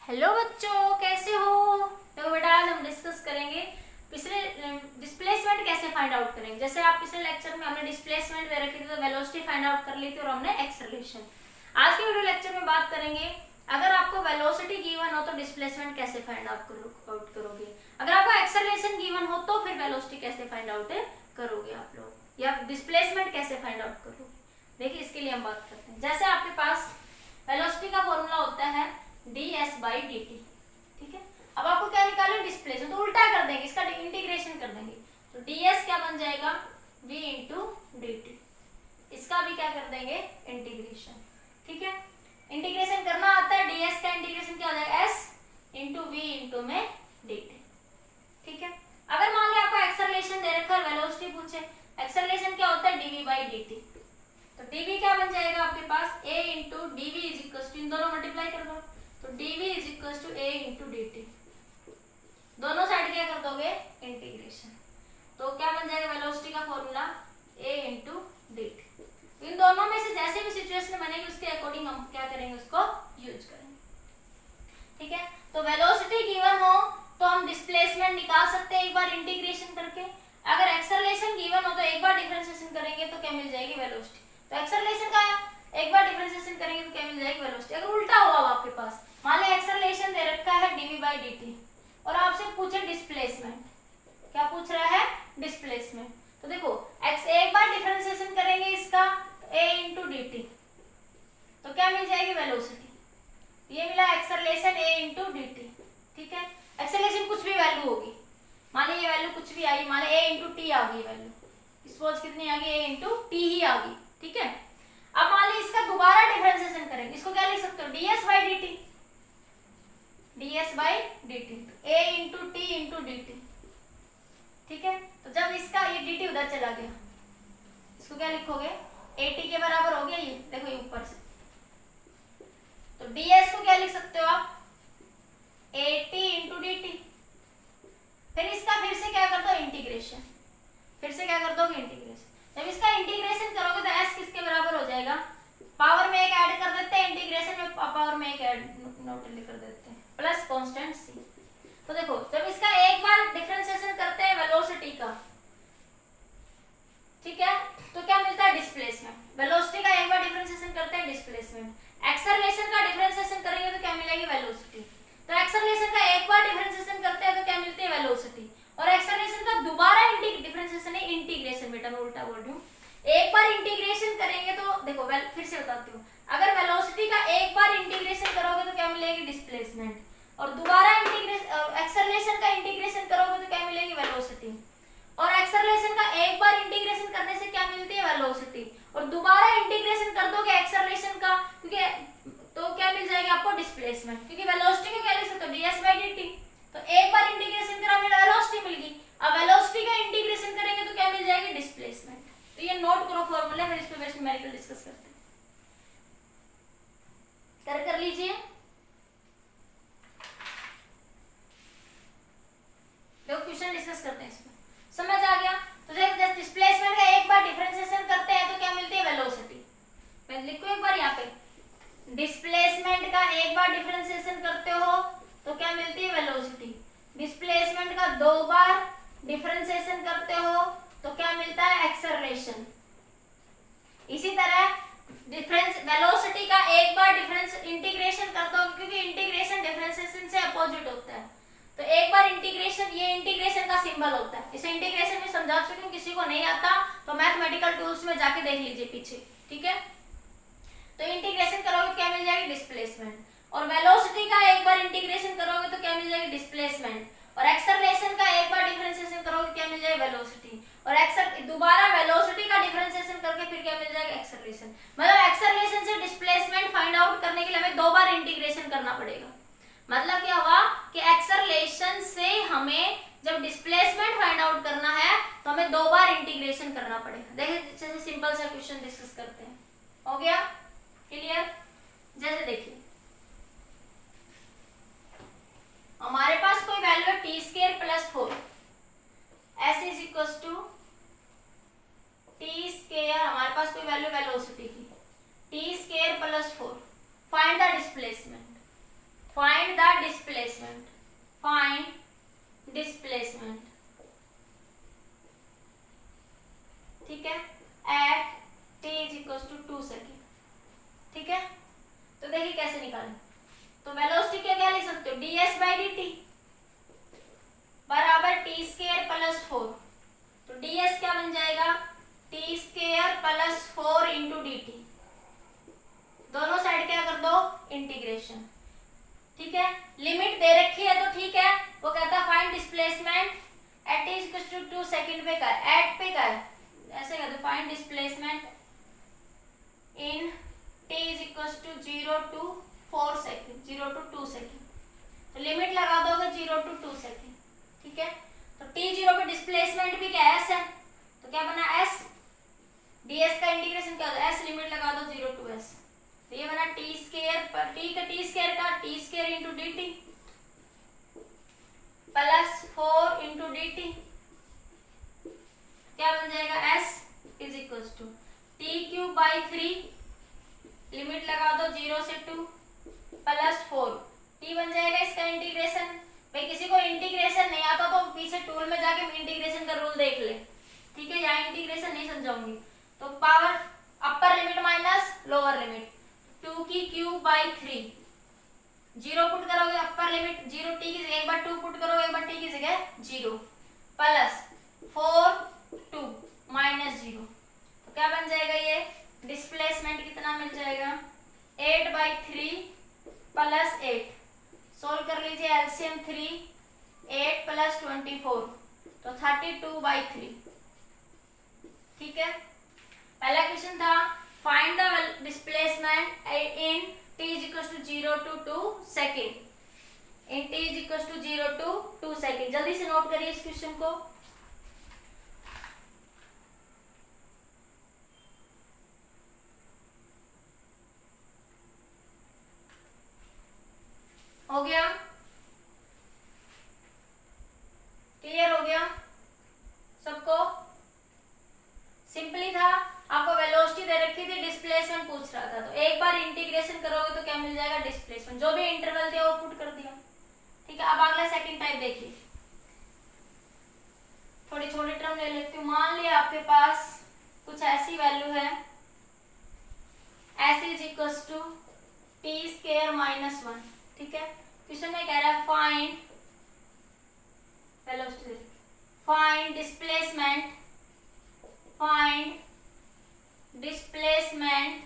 Hello बच्चों, कैसे हो? तो बेटा आज हम डिस्कस करेंगे पिछले डिस्प्लेसमेंट कैसे फाइंड आउट करेंगे। जैसे आप पिछले लेक्चर में हमने डिस्प्लेसमेंट दे रखी थी तो वेलोसिटी फाइंड आउट कर ली थी और हमने एक्सेलरेशन। आज के वीडियो लेक्चर में बात करेंगे अगर आपको वेलोसिटी गिवन हो तो डिस्प्लेसमेंट कैसे फाइंड आउट करोगे। अगर आपको एक्सेलरेशन गिवन हो तो फिर वेलोसिटी कैसे फाइंड आउट करोगे आप लोग, या डिस्प्लेसमेंट कैसे फाइंड आउट करोगे। देखिए इसके लिए हम बात करते हैं। जैसे आपके पास वेलोसिटी का फॉर्मूला होता है ds/dt, ठीक है। अब आपको क्या निकालना है, डिस्प्लेसमेंट, तो उल्टा कर देंगे, इसका इंटीग्रेशन कर देंगे। तो ds क्या बन जाएगा, v इंटू dt। इसका भी क्या कर देंगे, इंटीग्रेशन, ठीक है। इंटीग्रेशन करना आता है, ds का इंटीग्रेशन क्या हो जाएगा, s इंटू v इंटू में dt, ठीक है। अगर मान लिया आपको एक्सेलरेशन दे रखा है, वेलोसिटी पूछे, एक्सेलरेशन क्या होता है, dv/dt। तो dv क्या बन जाएगा आपके पास, a into dv is equal to, इन दोनों मल्टीप्लाई कर दो, तो dv is equal to a into dt। दोनों साइड क्या कर दोगे, इंटीग्रेशन। तो क्या बन जाएगा वेलोसिटी का फॉर्मूला, a इंटू dt। इन दोनों में से जैसे भी सिचुएशन बनेगी उसके अकॉर्डिंग हम क्या करेंगे, उसको यूज करेंगे, ठीक है। तो वेलोसिटी गिवन हो तो हम डिस्प्लेसमेंट निकाल सकते हैं एक बार इंटीग्रेशन करके। अगर एक्सेलरेशन गिवन हो तो एक बार डिफरेंशिएशन करेंगे तो क्या मिल जाएगी, वेलोसिटी। तो एक्सेलरेशन का एक बार डिफरेंशिएशन करेंगे तो क्या मिल जाएगी, वेलोसिटी। अगर उल्टा हुआ आपके पास, मान लो एक्सेलरेशन दे रखा है dv/dt और आपसे पूछे डिस्प्लेसमेंट, क्या पूछ रहा है, डिस्प्लेसमेंट। तो देखो x एक बार डिफरेंशिएशन करेंगे इसका a इंटू dt, तो क्या मिल जाएगी, वेलोसिटी। ये मिला एक्सेलरेशन a इंटू dt, ठीक है। एक्सेलरेशन कुछ भी वैल्यू होगी, मान लो ये वैल्यू कुछ भी आई, मान लो a इंटू टी आ गई वैल्यू, सपोज कितनी आ गई, a इंटू टी ही आ गई, ठीक है। अब मान ली इसका दोबारा डिफरेंशिएशन करेंगे, इसको क्या लिख सकते हो, ds/dt, ds/dt, a into T into dt, ठीक है। तो जब इसका ये dt उधर चला गया, इसको क्या लिखोगे, at के बराबर हो गया, ये देखो ये ऊपर से, तो ds को क्या लिख सकते हो आप, at इंटू dt। फिर इसका फिर से क्या कर दो, इंटीग्रेशन, फिर से क्या कर दोगे, इंटीग्रेशन। जब इसका इंटीग्रेशन करोगे तो s किसके बराबर हो जाएगा, पावर में एक ऐड कर देते हैं, इंटीग्रेशन में पावर में एक ऐड नोट कर देते हैं, प्लस कांस्टेंट c। तो देखो जब इसका एक बार डिफरेंशिएशन करते हैं वेलोसिटी का, ठीक है, तो क्या मिलता है, डिस्प्लेसमेंट। वेलोसिटी का एक बार डिफरेंशिएशन करते हैं, डिस्प्लेसमेंट। एक्सेलरेशन का डिफरेंशिएशन करेंगे तो क्या मिलेगी, वेलोसिटी। तो एक्सेलरेशन का एक बार डिफरेंशिएशन करते हैं तो क्या मिलती है, वेलोसिटी। और एक्सेलरेशन का दोबारा डिफरेंशिएशन है, इंटीग्रेशन। बेटा मैं उल्टा बोल रही हूँ, एक बार इंटीग्रेशन करेंगे तो देखो फिर से बताती हूँ, अगर वेलोसिटी का एक बार इंटीग्रेशन करोगे तो क्या मिलेगी, डिस्प्लेसमेंट। और दोबारा एक्सेलरेशन का इंटीग्रेशन करोगे तो क्या मिलेगी, वेलोसिटी। और एक्सेलरेशन का एक बार इंटीग्रेशन करने से क्या मिलती है, वेलोसिटी। और दोबारा इंटीग्रेशन कर दोगे एक्सेलरेशन का, क्योंकि तो क्या मिल जाएगी आपको, डिस्प्लेसमेंट। क्योंकि वेलोसिटी को क्या लिख सकते हो, ds/dt। तो एक बार इंटीग्रेशन करा फिर वेलोसिटी मिल गई, अब वेलोसिटी का इंटीग्रेशन करेंगे तो क्या मिल जाएगी, डिस्प्लेसमेंट। तो ये नोट करो फॉर्मूला, फिर इस पे बेस्ड न्यूमेरिकल डिस्कस करते हैं। कर लीजिए, देखो क्वेश्चन डिस्कस करते हैं इसमें, समझ आ गया। तो जब डिस्प्लेसमेंट का एक बार डिफरेंशिएशन करते हैं तो क्या मिलती है, वेलोसिटी। मैं लिखूं एक बार यहाँ पे, डिस्प्लेसमेंट का एक बार डिफरेंशिएशन करते हो तो क्या मिलती है, वेलोसिटी। डिस्प्लेसमेंट का दो बार डिफरेंशिएशन करते हो तो क्या मिलता है, एक्सेलरेशन। इसी तरह वेलोसिटी का एक बार डिफरेंस इंटीग्रेशन करते हो, क्योंकि इंटीग्रेशन डिफरेंशिएशन से अपोजिट होता है। तो एक बार इंटीग्रेशन, ये इंटीग्रेशन का सिंबल होता है, इसे इंटीग्रेशन में समझा चुकी हूँ, किसी को नहीं आता तो मैथमेटिकल टूल्स में जाके देख लीजिए पीछे, ठीक है। तो इंटीग्रेशन करोगे क्या मिल जाएगी, डिस्प्लेसमेंट। और वेलोसिटी का एक बार इंटीग्रेशन करोगे तो क्या मिल जाएगी, डिस्प्लेसमेंट। और एक्सेलरेशन का एक बार डिफरेंशिएशन करोगे क्या मिल जाएगी, वेलोसिटी। और दोबारा वेलोसिटी का डिफरेंशिएशन करके फिर क्या मिल जाएगा, एक्सेलरेशन। मतलब एक्सेलरेशन से डिस्प्लेसमेंट फाइंड आउट करने के लिए हमें दो बार इंटीग्रेशन करना पड़ेगा। मतलब क्या हुआ कि एक्सेलरेशन से हमें जब डिस्प्लेसमेंट फाइंड आउट करना है तो हमें दो बार इंटीग्रेशन करना पड़ेगा। देखिए जैसे सिंपल सा क्वेश्चन डिस्कस करते हैं, हो गया क्लियर। जैसे देखिए हमारे पास कोई वैल्यू है t² + 4, s is equal to t², हमारे पास कोई वैल्यू वेलोसिटी की t² + 4, find the displacement, find the displacement, find displacement, ठीक है, at t is equal to 2 second, ठीक है। तो देखिए कैसे निकालें, तो वेलोसिटी क्या लिख सकते हो, ds बाई डी टी बराबर टी स्क्वायर प्लस 4, तो ds क्या बन जाएगा, t square plus 4 into D T, दोनों साइड क्या कर दो, इंटीग्रेशन, ठीक है। लिमिट दे रखी है तो ठीक है, वो कहता है find displacement at is equal to 2 second पे का, एट पे का ऐसे कहते, find displacement in t is equal to 0 to 4 second, 0 to 2 second, तो लिमिट लगा दोगे 0 टू 2 सेकंड, ठीक है। तो t0 पे डिस्प्लेसमेंट भी क्या s है, तो क्या बना s, ds का इंटीग्रेशन क्या होता है, s लिमिट लगा दो 0 टू s, तो ये बना टी स्क्वायर पर T square into D T plus 4 into D T, क्या बन जाएगा, s is equal to T cube by 3, limit लगा दो 0 से 2 प्लस 4, t बन जाएगा इसका इंटीग्रेशन। भाई किसी को इंटीग्रेशन नहीं आता तो पीछे टूल में जाके इंटीग्रेशन का रूल देख ले, ठीक है, यहाँ इंटीग्रेशन नहीं समझाऊंगी। तो power upper limit minus lower limit, 2 की क्यूब बाई 3, 0 पुट करोगे अपर लिमिट 0 t की जगह, एक बार 2 पुट करोगे, एक बार t की जगह 0 प्लस 4 2 माइनस 0, तो क्या बन जाएगा, ये डिस्प्लेसमेंट कितना मिल जाएगा, 8 बाई 3 प्लस 8, सोल्व कर लीजिए एलसीएम 3, 8 प्लस 24, तो 32 बाई 3, ठीक है। पहला क्वेश्चन था find the displacement in t is equal to 0 to 2 second, in t is equal to 0 to 2 second, जल्दी से नोट करिए इस क्वेश्चन को। हो गया, क्लियर हो गया सबको, सिंपली था, आपको वेलोसिटी दे रखी थी, डिस्प्लेसमेंट पूछ रहा था, तो एक बार इंटीग्रेशन करोगे तो क्या मिल जाएगा, डिस्प्लेसमेंट, जो भी इंटरवल दिया वो पुट कर दिया, ठीक है। अब अगला सेकंड टाइप देखिए, थोड़ी छोटी टर्म ले लेती हूँ, मान लिया आपके पास कुछ ऐसी वैल्यू है, s is equal to T square minus 1, ठीक है। क्वेश्चन में कह रहा है find velocity, find displacement, find displacement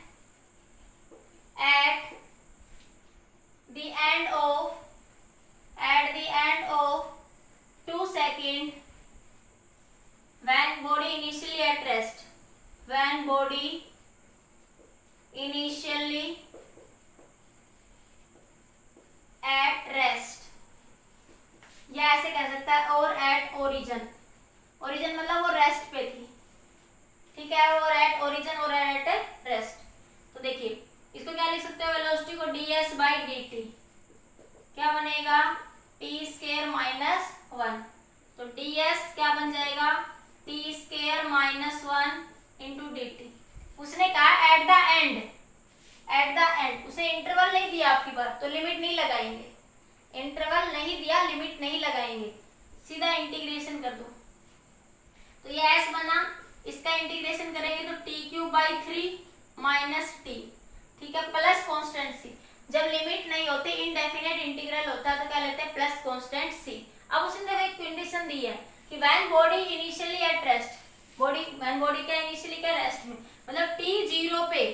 at the end of 2 seconds when body initially at rest, when body initially at rest, या ऐसे कह सकता है और एट ओरिजिन, ओरिजिन मतलब वो रेस्ट पे थी, ठीक है, और एट ओरिजिन और एट रेस्ट, तो देखिए इसको क्या लिख सकते हो, वेलोसिटी को ds बाई डी टी, क्या बनेगा, टी स्क्वायर माइनस 1, तो ds क्या बन जाएगा, t square minus 1 into D T. उसने कहा at the end, at the end, उसे इंटरवल नहीं दिया आपकी बार, तो लिमिट नहीं लगाएंगे, इंटरवल नहीं दिया, लिमिट नहीं लगाएंगे, सीधा इंटीग्रेशन कर दो, तो ये s बना, इसका इंटीग्रेशन करेंगे तो T cube by 3 minus T, ठीक है, प्लस कांस्टेंट सी, जब लिमिट नहीं होती इनडेफिनेट इंटीग्रल होता है तो क्या लेते हैं, प्लस कांस्टेंट सी। अब उसने देखो एक कंडीशन दी है कि when body initially at rest, body when body क्या इनिशियली क्या रेस्ट में, मतलब t0 पे,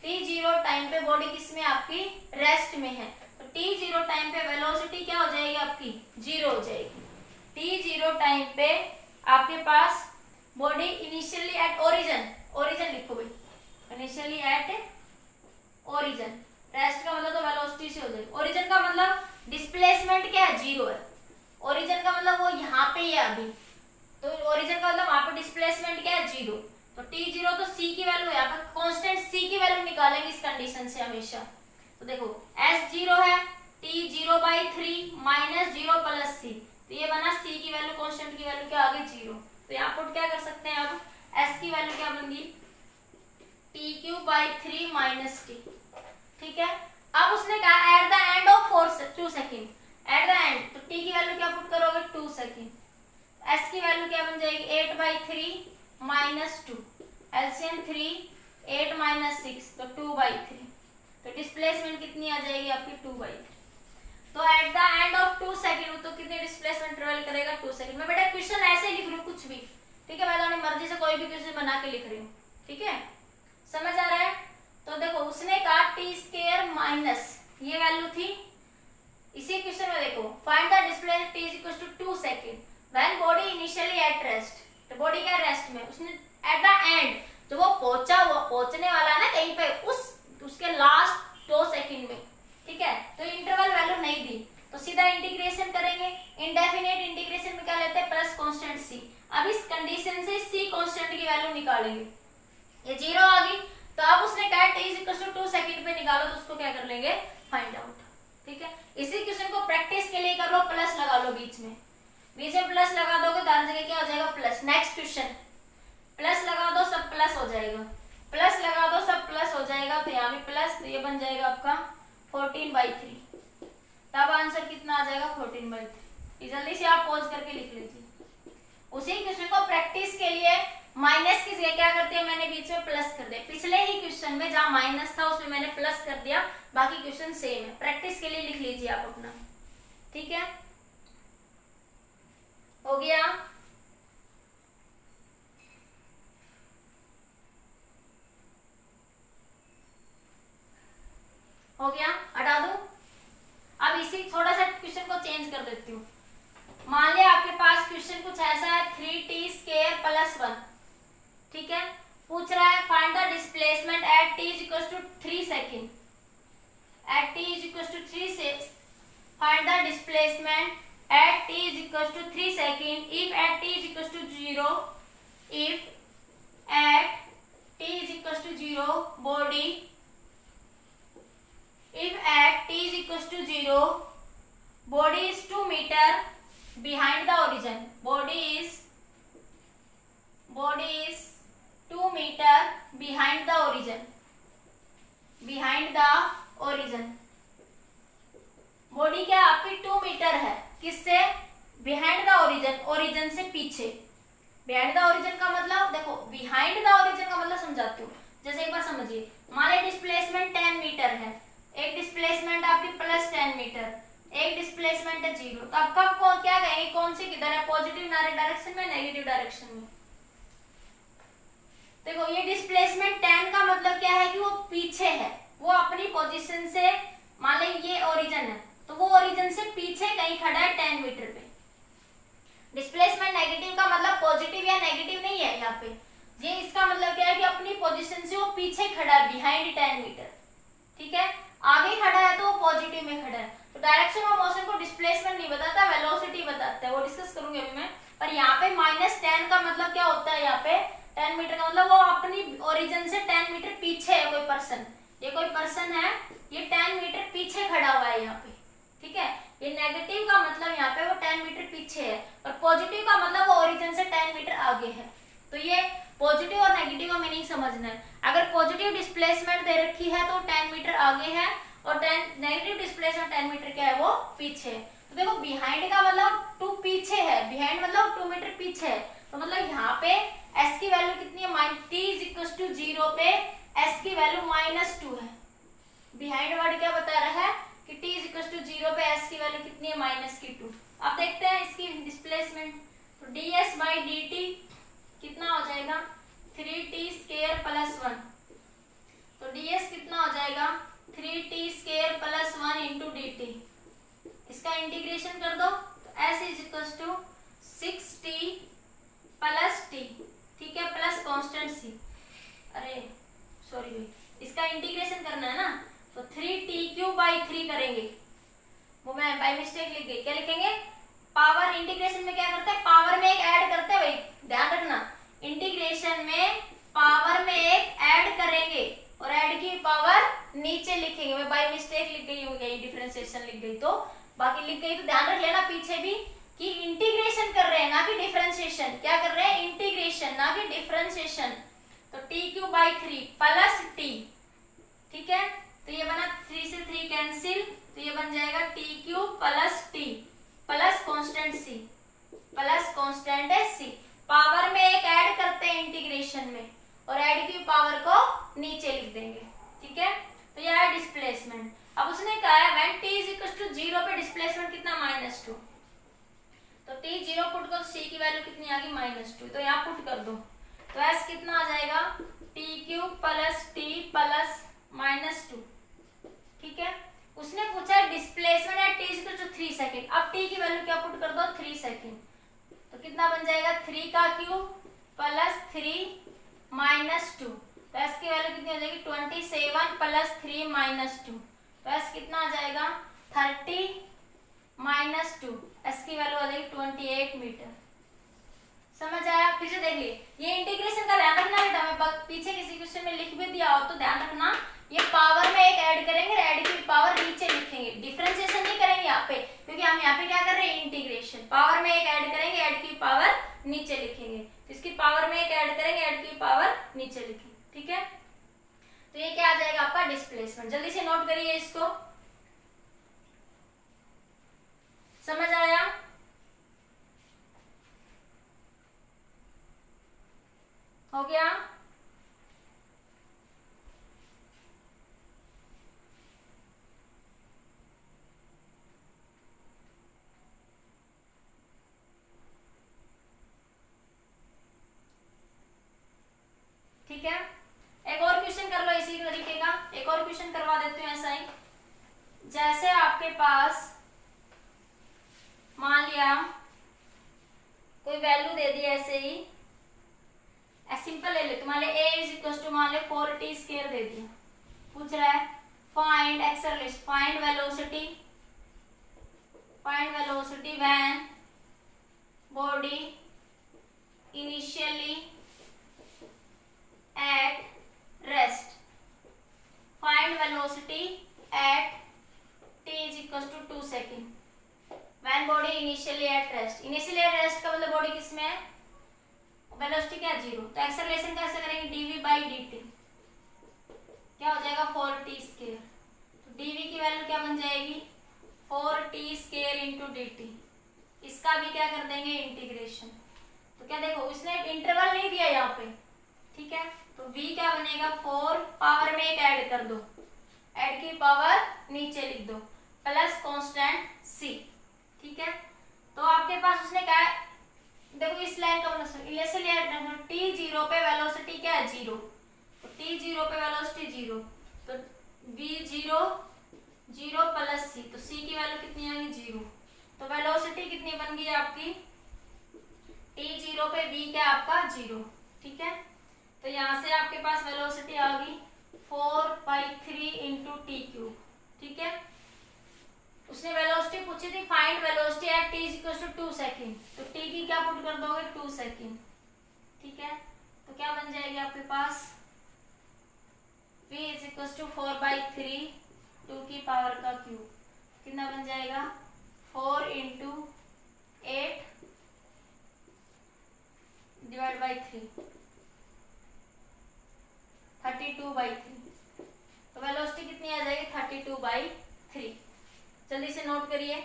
t0 टाइम पे बॉडी किस में आपकी रेस्ट में है, तो t0 टाइम पे वेलोसिटी क्या हो जाएगी आपकी, 0 हो जाएगी। t0 टाइम पे आपके पास body initially at origin, origin लिखो भाई, इनिशियली एट ओरिजिन, रेस्ट का मतलब तो वेलोसिटी से हो जाएगी, ओरिजिन का मतलब डिस्प्लेसमेंट क्या है, 0 है, ओरिजिन का मतलब वो यहाँ पे ही है अभी, तो ओरिजिन का मतलब वहां पे डिस्प्लेसमेंट क्या है, 0, तो t0 तो c की वैल्यू है, यहाँ पर कांस्टेंट c की वैल्यू निकालेंगे इस कंडीशन से हमेशा, तो देखो s 0 है, t 0 by 3 minus 0 plus c, तो ये बना c की वैल्यू, कांस्टेंट की वैल्यू क्या आ गई, 0, तो यहाँ पुट क्या कर सकते हैं, अब s की वैल्यू क्या बन गई, T cube by 3 minus T, ठीक है। अब उसने कहा at the end of 2 second, T की वैल्यू क्या पुट करोगे 2 सेकेंड, एस की वैल्यू क्या बन जाएगी 8/3 माइनस 2, एलसीएम 3 8 माइनस 6 तो 2/3, तो डिस्प्लेसमेंट कितनी आ जाएगी आपकी 2/3। तो at the end of 2 second तो कितनी डिस्प्लेसमेंट ट्रेवल करेगा 2 सेकंड। मैं बेटा क्वेश्चन ऐसे ही लिख रही हूँ कुछ भी, ठीक है, मैं तो अपनी मर्जी से कोई भी क्वेश्चन बना के लिख रही हूँ, ठीक है, समझ आ रहा है। तो देखो उसने कहा t² माइनस ये वैल्यू थी, इसी क्वेश्चन में देखो find the displacement t equal to 2 second when body initially at rest, तो बॉडी क्या रेस्ट में, उसने एट द एंड जब वो पहुंचने वाला है ना कहीं पे उसके लास्ट 2 सेकंड में, ठीक है, तो इंटरवल वैल्यू नहीं दी तो सीधा इंटीग्रेशन करेंगे, इंडेफिनेट इंटीग्रेशन में क्या लेते हैं प्लस कांस्टेंट c। अब इस कंडीशन से c कांस्टेंट की वैल्यू निकालेंगे, ये 0 आ गई, तो अब उसने कहा t इक्वल टू 2 सेकंड पे निकालो, तो उसको क्या कर लेंगे फाइंड आउट, ठीक है। इसी क्वेश्चन को प्रैक्टिस के लिए कर लो, प्लस लगा लो बीच में प्लस लगा दोगे तो हर जगह क्या हो जाएगा प्लस। नेक्स्ट क्वेश्चन प्लस लगा दो सब प्लस हो जाएगा, प्लस लगा दो सब प्लस हो जाएगा, तो यहाँ भी प्लस, तो ये बन जाएगा आपका 14/3, तब आंसर कितना आ जाएगा 14/3। जल्दी से आप पॉज करके लिख लीजिए। उसी क्वेश्चन को प्रैक्टिस के लिए माइनस की जगह क्या करते हैं, मैंने बीच में प्लस कर दिया, पिछले ही क्वेश्चन में जहां माइनस था उसमें मैंने प्लस कर दिया, बाकी क्वेश्चन सेम है, प्रैक्टिस के लिए लिख लीजिए आप अपना, ठीक है, हो गया। हो गया, हटा दूं। अब इसी थोड़ा सा क्वेश्चन को चेंज कर देती हूँ। मान लिया आपके पास क्वेश्चन कुछ ऐसा है 3t² + 1, ठीक है, पूछ रहा है find the displacement at t equal to 3 second, at t equal to 3 से find the displacement at t equal to 3 second if at t equal to 0, if at t equal to 0 body, if at t is equals to 0 body is 2 meter behind the origin, body is 2 meter behind the origin, body क्या आपकी 2 metre है, किससे behind the origin से पीछे। Behind the origin का मतलब देखो, behind the origin का मतलब समझाती हूँ, जैसे एक बार समझिए, मान लीजिए डिस्प्लेसमेंट 10 मीटर है, एक डिस्प्लेसमेंट आपकी प्लस 10 मीटर, एक डिस्प्लेसमेंट है 0, तो अब कब कौन क्या कहेंगे, कौन सी किधर है, पॉजिटिव डायरेक्शन में नेगेटिव डायरेक्शन में। देखो ये डिस्प्लेसमेंट 10 का मतलब क्या है कि वो पीछे है, वो अपनी पोजीशन से, मान लीजिए ये ओरिजिन है तो वो ओरिजिन से पीछे कहीं खड़ा है 10 मीटर पे। डिस्प्लेसमेंट नेगेटिव का मतलब पॉजिटिव या नेगेटिव नहीं है यहाँ पे, ये इसका मतलब क्या है कि अपनी पोजीशन से वो पीछे खड़ा है बिहाइंड 10 मीटर, ठीक है, आगे खड़ा है तो वो पॉजिटिव में खड़ा है। तो डायरेक्शन ऑफ मोशन को डिस्प्लेसमेंट नहीं बताता, वेलोसिटी बताता है, वो डिस्कस करूंगी अभी मैं। पर यहाँ पे -10 का मतलब क्या होता है, यहाँ पे 10 मीटर का मतलब वो अपनी ओरिजिन से 10 मीटर पीछे है कोई पर्सन, ये कोई पर्सन है, ये 10 मीटर पीछे खड़ा हुआ है यहाँ पे, ठीक है। ये नेगेटिव का मतलब यहाँ पे वो 10 मीटर पीछे है, और पॉजिटिव का मतलब वो ओरिजिन से 10 मीटर आगे है। तो ये पॉजिटिव और नेगेटिव का मीनिंग समझना है। अगर पॉजिटिव डिस्प्लेसमेंट दे रखी है तो 10 मीटर आगे है, और नेगेटिव डिस्प्लेसमेंट 10 मीटर क्या है वो पीछे है। तो देखो बिहाइंड का मतलब 2 पीछे है, बिहाइंड मतलब 2 मीटर पीछे है, तो मतलब यहाँ पे s की वैल्यू कितनी है, t इक्वल टू 0 पे s की वैल्यू -2 है। बिहाइंड वर्ड क्या बता रहा है कि t इक्वल टू 0 पे s की वैल्यू कितनी है -2। अब देखते हैं इसकी डिस्प्लेसमेंट, तो ds/dt कितना हो जाएगा 3t² + 1, तो ds कितना हो जाएगा 3t² + 1 इंटू dt, इसका इंटीग्रेशन कर दो तो s is to 6t + t, ठीक है, प्लस कांस्टेंट c, अरे सॉरी भाई, इसका इंटीग्रेशन करना है ना, तो 3t³ 3 करेंगे, वो मैं बाय मिस्टेक लिख गई, क्या लिखेंगे, पावर इंटीग्रेशन में क्या करते हैं, पावर में एक ऐड करते हैं भाई, ध्यान रखना, इंटीग्रेशन में पावर में एक ऐड करेंगे और ऐड की पावर नीचे लिखेंगे, मैं बाय मिस्टेक लिख गई हूँ, यही डिफरेंशिएशन लिख गई, तो बाकी लिख गई तो ध्यान रख लेना पीछे भी कि इंटीग्रेशन कर रहे हैं ना कि डिफरेंशिएशन, क्या कर रहे हैं इंटीग्रेशन ना कि डिफरेंशिएशन। तो t³ 3 + t, ठीक है, तो ये बना 3 से 3 कैंसिल, तो ये बन जाएगा t³ + t + constant c plus constant है c। पावर में एक ऐड करते हैं इंटीग्रेशन में और ऐड की पावर को नीचे लिख देंगे, ठीक है। तो यह है डिस्प्लेसमेंट। अब उसने कहा है when t is equal to 0 पे डिस्प्लेसमेंट कितना -2, तो t 0 पुट करो, c की वैल्यू कितनी आ गई -2, तो यहाँ पुट कर दो, तो s कितना आ जाएगा t cube plus t plus -2, ठीक है। उसने पूछा है displacement at t equal to 3 second. अब t की वैल्यू क्या पुट कर दो 3 सेकंड, तो कितना बन जाएगा 3 का क्यूब प्लस 3 -2, तो s की वैल्यू कितनी हो जाएगी 27 प्लस 3 -2, तो s कितना आ जाएगा 30 -2, s की वैल्यू आ जाएगी 28 मीटर। समझ आया? फिर से देख लिए, ये इंटीग्रेशन का ध्यान रखना बेटा, मैं पीछे किसी क्वेश्चन में लिख भी दिया हो तो ध्यान रखना, ये पावर में एक ऐड करेंगे, ऐड की पावर नीचे लिखेंगे, डिफरेंशिएशन नहीं करेंगे यहाँ पे, क्योंकि हम यहाँ पे क्या कर रहे हैं इंटीग्रेशन। पावर में एक ऐड करेंगे, ऐड की पावर नीचे लिखेंगे, तो इसकी पावर में एक ऐड करेंगे, ऐड की पावर नीचे लिखेंगे, ठीक है। तो ये क्या आ जाएगा आपका डिस्प्लेसमेंट। जल्दी से नोट करिए इसको, समझ आया? हो गया? ठीक है, एक और क्वेश्चन कर लो इसी तरीके का, एक और क्वेश्चन करवा देती हूँ ऐसा ही। जैसे आपके पास मान लिया कोई वैल्यू दे दी ऐसे ही, सिंपल ले ले, तुम्हारे a इज इक्वल टू मान ले 4t स्क्वायर दे दिया, पूछ रहा है find acceleration, find velocity when body initially at rest, find velocity at t is equals to 2 second when body initially at rest। initially at rest का मतलब body किसमें है, वेलोसिटी क्या 0, तो एक्सेलरेशन कैसे करेंगे dv by dt, क्या हो जाएगा 4t स्क्वायर, तो dv की वैल्यू क्या बन जाएगी 4t स्क्वायर इंटू dt, इसका भी क्या कर देंगे इंटीग्रेशन। तो क्या देखो उसने इंटरवल नहीं दिया यहाँ पे, ठीक है, तो v क्या बनेगा 4, पावर में एक ऐड कर दो, ऐड की पावर नीचे लिख दो, प्लस कांस्टेंट c, ठीक है। तो आपके पास उसने क्या है, देखो इस लाइन का मतलब t 0 पे वेलोसिटी क्या है 0, तो t 0 पे वेलोसिटी 0, तो v 0 प्लस c, तो c की वैल्यू कितनी आ गई 0, तो वेलोसिटी कितनी बन गई आपकी t 0 पे v क्या आपका 0, ठीक है। तो यहाँ से आपके पास वेलोसिटी आ गई 4/3 इंटू टी क्यूब, ठीक है। उसने वेलोसिटी पूछी थी find velocity at t is equal to 2 second, तो t की क्या पुट कर दोगे 2 सेकेंड, ठीक है। तो क्या बन जाएगी आपके पास v इज इक्वल टू 4/3 2 की पावर का क्यूब, कितना बन जाएगा 4 इंटू 8 डिवाइड बाई 3, 32/3, तो वेलोसिटी कितनी आ जाएगी 32/3। जल्दी से नोट करिए,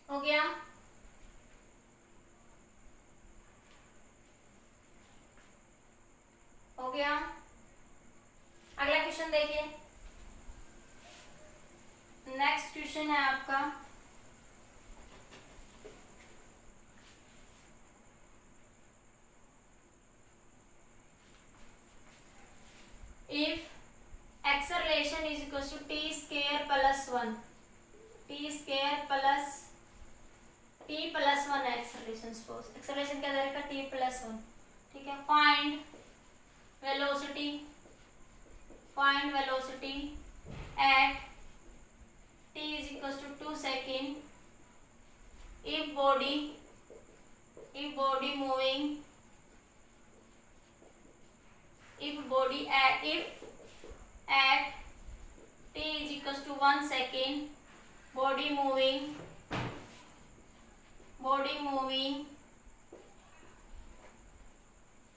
हो गया? हो गया? अगला क्वेश्चन देखिए, नेक्स्ट क्वेश्चन है आपका if acceleration is equal to t square plus 1, t square plus t plus 1 है acceleration, suppose acceleration क्या रहेगा t plus 1, ठीक है। find velocity at t is equal to 2 second if body moving, if at t is equal to 1 second body moving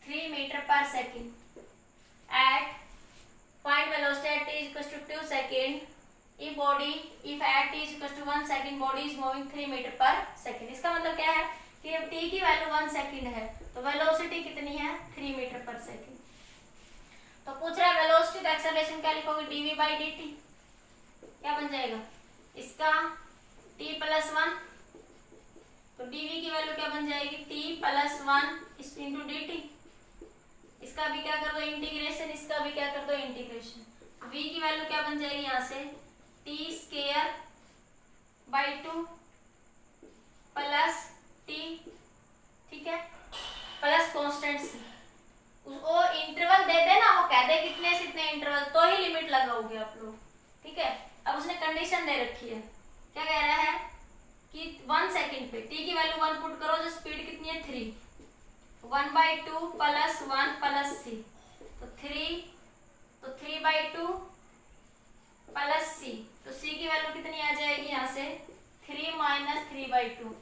3 meter per second body if at t is equal to 1 second body is moving 3 metre पर second. इसका मतलब क्या है कि अब t की value 1 second है तो वेलोसिटी कितनी है 3 मीटर पर सेकंड। तो पूछ रहा है वेलोसिटी तो एक्सेलरेशन क्या लिखोगे dv by dt क्या बन जाएगा इसका t प्लस 1 तो dv की वैल्यू क्या बन जाएगी t प्लस 1 इंटू dt। इसका भी क्या कर दो इंटीग्रेशन इसका भी क्या कर दो इंटीग्रेशन। v की वैल्यू क्या बन जाएगी यहाँ से t square by 2 plus t ठीक है प्लस कांस्टेंट c। उसको इंटरवल दे देना वो कह दे कितने से इतने इंटरवल तो ही लिमिट लगाओगे आप लोग ठीक है। अब उसने कंडीशन दे रखी है क्या कह रहा है कि 1 सेकंड पे t की वैल्यू 1 पुट करो जो स्पीड कितनी है 3 1/2 प्लस 1 प्लस c तो 3/2 प्लस c तो c की वैल्यू कितनी आ जाएगी यहाँ से 3 माइनस 3/2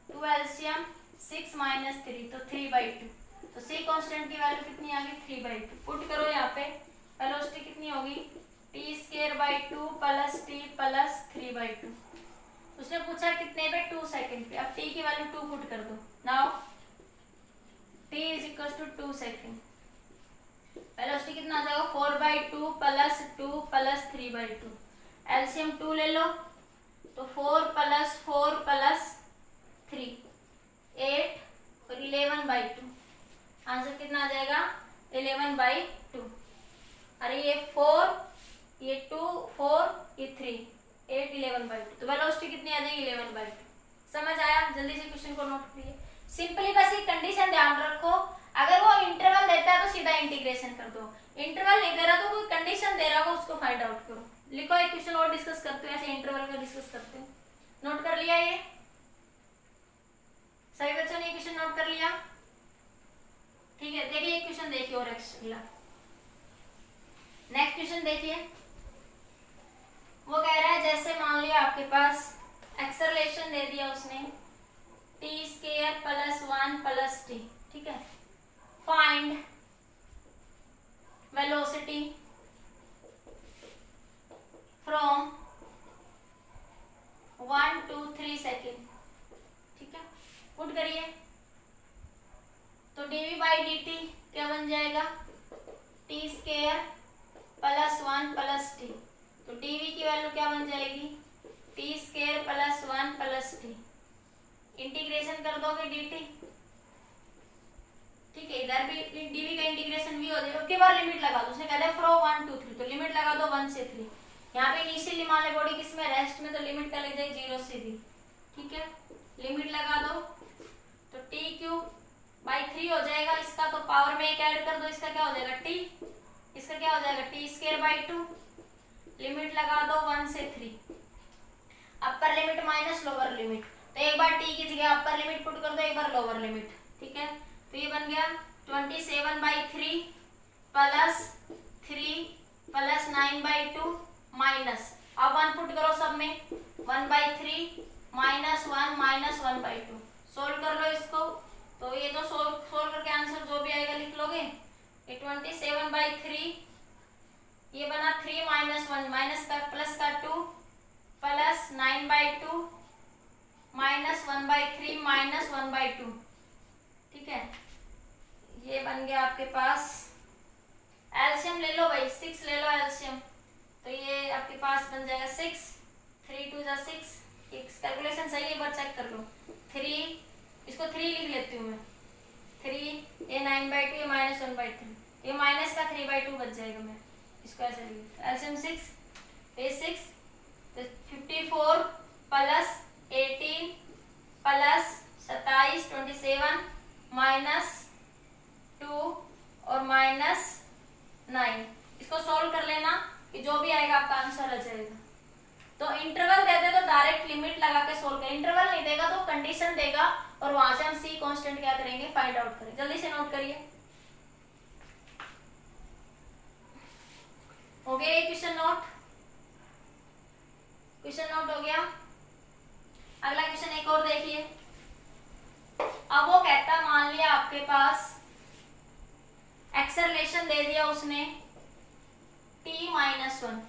2 एलसीएम 6 माइनस 3 तो 3/2 तो c कांस्टेंट की वैल्यू कितनी आ गई 3/2 पुट करो यहाँ पे वेलोसिटी कितनी होगी t square by 2 plus t plus 3/2। उसने पूछा कितने पे 2 सेकंड पे अब t की वैल्यू 2 पुट कर दो now t is equal to 2 second velocity कितना आ जाएगा 4/2 प्लस 2 प्लस 3/2 एलसीएम 2 ले लो तो 4 प्लस 4 प्लस 3 8 और 11/2 आंसर कितना आ जाएगा 11/2। अरे ये 4 ये 2 4 ये 3 8 11/2 तो वेलोसिटी कितनी आ जाएगी 11/2। समझ आया जल्दी से क्वेश्चन को नोट करिए। सिंपली बस ये कंडीशन ध्यान रखो अगर वो इंटरवल देता है तो सीधा इंटीग्रेशन कर दो इंटरवल नहीं दे रहा तो कोई कंडीशन दे रहा हो उसको फाइंड आउट करो। लिखो एक क्वेश्चन और डिस्कस करते हैं ऐसे इंटरवल का डिस्कस करते हैं। नोट कर लिया ये सभी बच्चों ने क्वेश्चन नोट कर लिया ठीक है। देखिए एक क्वेश्चन देखिए और अगला नेक्स्ट क्वेश्चन देखिए वो कह रहा है जैसे मान लिया आपके पास एक्सेलरेशन दे दिया उसने t square plus 1 plus t ठीक है। Find velocity from 1 to 3 second ठीक है। पुट करिए तो dv बाई dt क्या बन जाएगा t square plus 1 plus t तो dv की वैल्यू क्या बन जाएगी t square plus 1 plus t integration कर दोगे dt ठीक है। इधर भी dv का इंटीग्रेशन भी हो जाएगा उसके बाद लिमिट लगा दो। उसने कहा था फ्रॉम 1 to 3 तो लिमिट लगा दो 1 से 3। यहाँ पे इनिशियली मान ले बॉडी किस में रेस्ट में तो लिमिट का लग जाएगी 0 से भी ठीक है। लिमिट लगा दो तो t क्यूब बाई 3 हो जाएगा इसका तो पावर में एक ऐड कर दो इसका क्या हो जाएगा t इसका क्या हो जाएगा t स्क्वायर बाई 2 लिमिट लगा दो 1 से 3 upper limit minus lower limit तो एक बार t की जगह अपर लिमिट पुट कर दो एक बार लोअर लिमिट ठीक है। तो ये बन गया 27/3 प्लस 3 प्लस 9/2 माइनस अब 1 पुट करो सब में 1/3 माइनस 1 माइनस 1/2 सोल्व कर लो इसको तो ये जो सोल्व करके आंसर जो भी आएगा लिख लोगे। ये 27/3 ये बना 3 माइनस 1 माइनस का प्लस का 2 प्लस 9/2 माइनस 1/3 माइनस 1/2 ठीक है। ये बन गया आपके पास एलसीएम ले लो भाई 6 ले लो एलसीएम तो ये आपके पास बन जाएगा 6 3 2 6 कैलकुलेशन सही है एक बार चेक कर लो 3 इसको 3 लिख लेती हूँ मैं 3 ये 9/2 ये माइनस 1/3 ये माइनस का 3/2 बच जाएगा। मैं इसको ऐसे लिख एलसीएम 6 ये 6 तो 54 प्लस 18 प्लस 27 27 माइनस 2 और माइनस 9 इसको सॉल्व कर लेना कि जो भी आएगा आपका आंसर आ जाएगा। तो इंटरवल दे दे तो डायरेक्ट लिमिट लगा के सोल्व करें इंटरवल नहीं देगा तो कंडीशन देगा और वहां से हम सी कांस्टेंट क्या करेंगे फाइंड आउट करेंगे। जल्दी से नोट करिए हो गया ये क्वेश्चन नोट हो गया। अगला क्वेश्चन एक और देखिए अब वो कहता मान लिया आपके पास एक्सेलरेशन दे दिया उसने t-1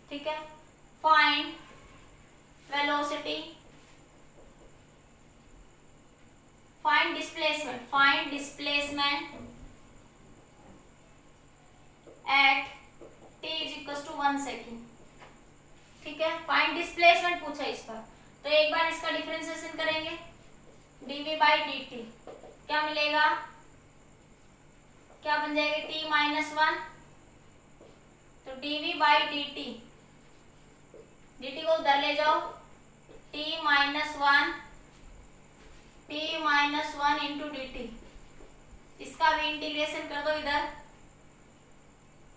ठीक है। Find velocity, find displacement at t is equal to 1 second. ठीक है, फाइंड डिस्प्लेसमेंट पूछा इस पर, तो एक बार इसका डिफरेंशिएशन करेंगे, dv बाई dt क्या मिलेगा, क्या बन जाएगा t माइनस 1, तो dv बाई dt, dt को उधर ले जाओ, t माइनस 1 इंटू dt, इसका भी इंटीग्रेशन कर दो इधर,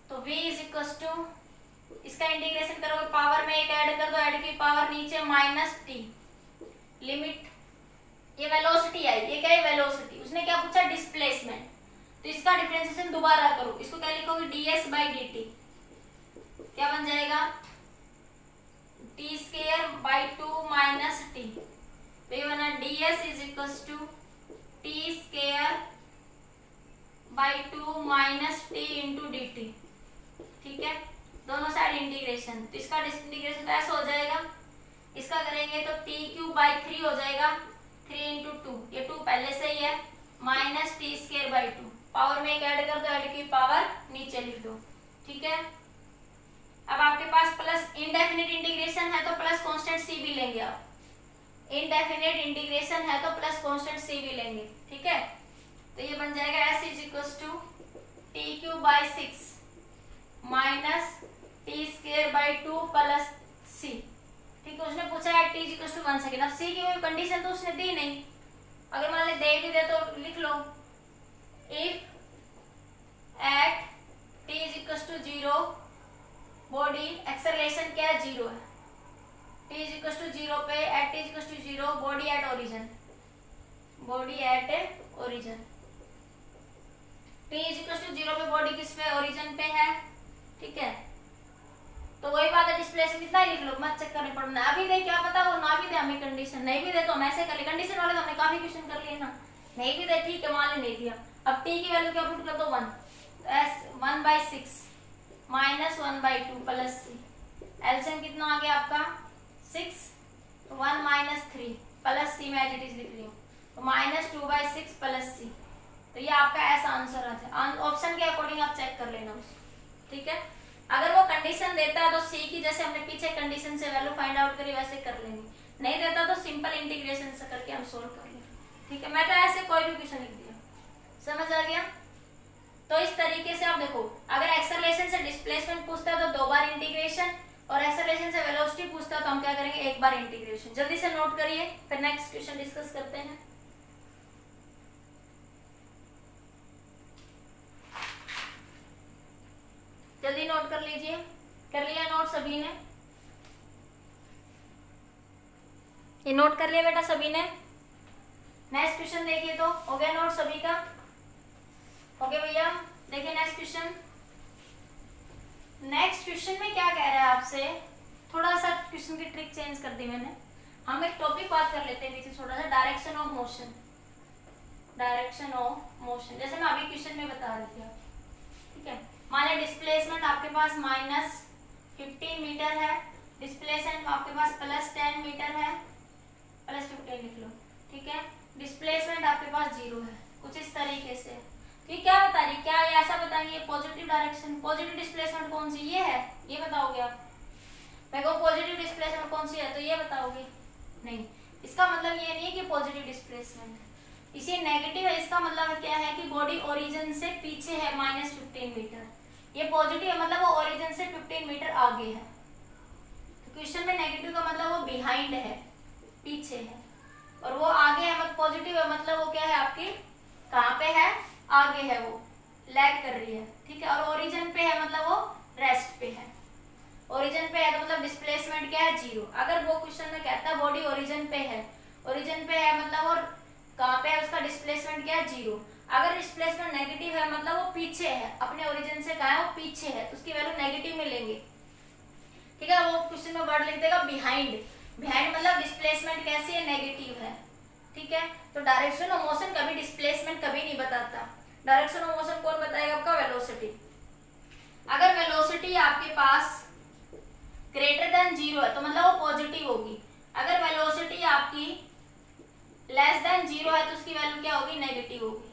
तो v इज इक्वल टू, इसका इंटीग्रेशन करोगे पावर में एक ऐड कर दो, ऐड की पावर नीचे माइनस टी, लिमिट, ये वेलोसिटी आई, ये क्या है वेलोसिटी, उसने क्या पूछा डिस्प्लेसमेंट, तो इसका डिफरेंशिएशन दोबारा करो, इसको क्या लिखोगे ds बाई dt, क्या बन जाएगा t square by 2 minus t, तो ये बना ds is equal to T square by 2 minus t into D t. ठीक है, दोनों साइड इंटीग्रेशन, तो इसका इंटीग्रेशन तो ऐसा हो जाएगा, इसका करेंगे तो टी क्यूब बाई 3 हो जाएगा, 3 इंटू 2, ये 2 पहले से ही है, minus t square by 2, power में एक ऐड कर दो, ऐड की पावर नीचे लिख दो। ठीक है, अब आपके पास प्लस इनडेफिनिट इंटीग्रेशन है तो प्लस कांस्टेंट सी भी लेंगे आप, इनडेफिनिट इंटीग्रेशन है तो प्लस कांस्टेंट सी भी लेंगे। ठीक है, तो ये बन जाएगा s is equal to T cube by 6 minus t square by 2 plus c. ठीक है, उसने पूछा है टी इक्वल टू 1 सेकेंड, अब सी की कोई कंडीशन तो उसने दी नहीं, अगर मान ले दे भी दे तो लिख लो, if at t is equal to 0 body acceleration क्या है 0 है, टी इज इक्वल टू 0 पे at t is equal to 0 body at origin, body at origin, t is equal to 0 पे बॉडी किस पे ओरिजिन पे है। ठीक है, तो वही बात है, डिस्प्लेसमेंट कितना ही लिख लो, मत चेक करने पड़ना, अभी दे क्या पता वो ना भी दे हमें कंडीशन, नहीं भी दे तो हम ऐसे कर ले, कंडीशन वाले तो हमने काफी क्वेश्चन कर लिए ना, नहीं भी दे ठीक है मान ले नहीं दिया, अब टी की वैल्यू क्या पुट कर दो 1, s 1 by 6 minus 1 by 2 plus c, LCM कितना आ गया आपका 6, तो 1 माइनस 3 प्लस सी में एज इट इज लिख रही हूँ, तो माइनस 2 बाई 6 प्लस सी, तो ये आपका ऐसा आंसर आता है, ऑप्शन के अकॉर्डिंग आप चेक कर लेना। ठीक है, अगर वो कंडीशन देता है तो सी की जैसे हमने पीछे कंडीशन से वैल्यू फाइंड आउट करी वैसे कर लेंगे, नहीं देता तो सिंपल इंटीग्रेशन से करके हम सोल्व कर लेंगे। ठीक है, मैं तो ऐसे कोई भी क्वेश्चन लिख दिया, समझ आ गया। तो इस तरीके से आप देखो, अगर एक्सेलरेशन से डिस्प्लेसमेंट पूछता है तो 2 बार इंटीग्रेशन, और एक्सेलरेशन से वेलोसिटी पूछता है तो हम क्या करेंगे 1 बार इंटीग्रेशन। जल्दी से नोट करिए, फिर नेक्स्ट क्वेश्चन डिस्कस करते हैं। जल्दी नोट कर लीजिए, कर लिया नोट सभी ने, ये नोट कर लिया बेटा सभी ने। नेक्स्ट क्वेश्चन देखिए, तो हो गया नोट सभी का, हो गया भैया। देखिए नेक्स्ट क्वेश्चन, नेक्स्ट क्वेश्चन में क्या कह रहा है आपसे, थोड़ा सा क्वेश्चन की ट्रिक चेंज कर दी मैंने, हम एक टॉपिक बात कर लेते हैं बीच थोड़ा सा, direction of motion, direction of motion, जैसे मैं अभी क्वेश्चन में बता रही थी। ठीक है, मान लिया डिस्प्लेसमेंट आपके पास माइनस 15 मीटर है, डिस्प्लेसमेंट आपके पास प्लस 10 मीटर है, प्लस 15 लिख लो। ठीक है, डिस्प्लेसमेंट आपके पास 0 है, कुछ इस तरीके से। ठीक, क्या बता रही, क्या ये ऐसा बताएंगे पॉजिटिव डायरेक्शन, पॉजिटिव डिस्प्लेसमेंट कौन सी ये है, ये बताओगे आप, मैं कहूँ पॉजिटिव डिस्प्लेसमेंट कौन सी है तो ये बताओगे नहीं, इसका मतलब ये नहीं है कि पॉजिटिव डिस्प्लेसमेंट, इसे नेगेटिव है, इसका मतलब क्या है कि बॉडी ओरिजिन से पीछे है माइनस 15 मीटर, ये पॉजिटिव है मतलब वो ओरिजिन से 15 मीटर आगे है। तो क्वेश्चन में नेगेटिव का मतलब वो बिहाइंड है, पीछे है, और वो आगे है मतलब पॉजिटिव है मतलब वो क्या है आपकी कहाँ पे है, आगे है, वो लैग कर रही है। ठीक है, और ओरिजिन पे है मतलब वो रेस्ट पे है, ओरिजिन पे है तो मतलब डिस्प्लेसमेंट क्या है 0। अगर वो क्वेश्चन में कहता है बॉडी ओरिजिन पे है, ओरिजिन पे है मतलब वो कहाँ पे है, उसका डिस्प्लेसमेंट क्या है 0। अगर डिस्प्लेसमेंट नेगेटिव है मतलब वो पीछे है, अपने ओरिजिन से कहाँ है वो पीछे है, तो उसकी वैल्यू नेगेटिव में लेंगे। ठीक है, वो क्वेश्चन में वर्ड लिख देगा बिहाइंड, बिहाइंड मतलब डिस्प्लेसमेंट कैसी है नेगेटिव है। ठीक है, तो डायरेक्शन ऑफ मोशन कभी डिस्प्लेसमेंट कभी नहीं बताता, डायरेक्शन ऑफ मोशन कौन बताएगा आपका वेलोसिटी। अगर वेलोसिटी आपके पास ग्रेटर देन 0 है तो मतलब वो पॉजिटिव होगी। अगर वेलोसिटी आपकी लेस देन 0 है तो उसकी वैल्यू क्या होगी, नेगेटिव होगी।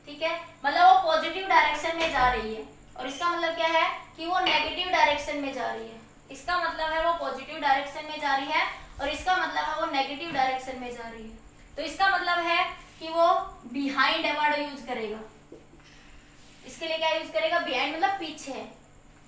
ठीक है, मतलब वो पॉजिटिव डायरेक्शन में जा रही है और इसका मतलब क्या है कि वो नेगेटिव डायरेक्शन में जा रही है। इसका मतलब है वो पॉजिटिव डायरेक्शन में जा रही है और इसका मतलब है वो नेगेटिव डायरेक्शन में जा रही है। तो इसका मतलब है कि वो बिहाइंड वर्ड यूज करेगा। इसके लिए क्या यूज करेगा, बिहाइंड मतलब पीछे है।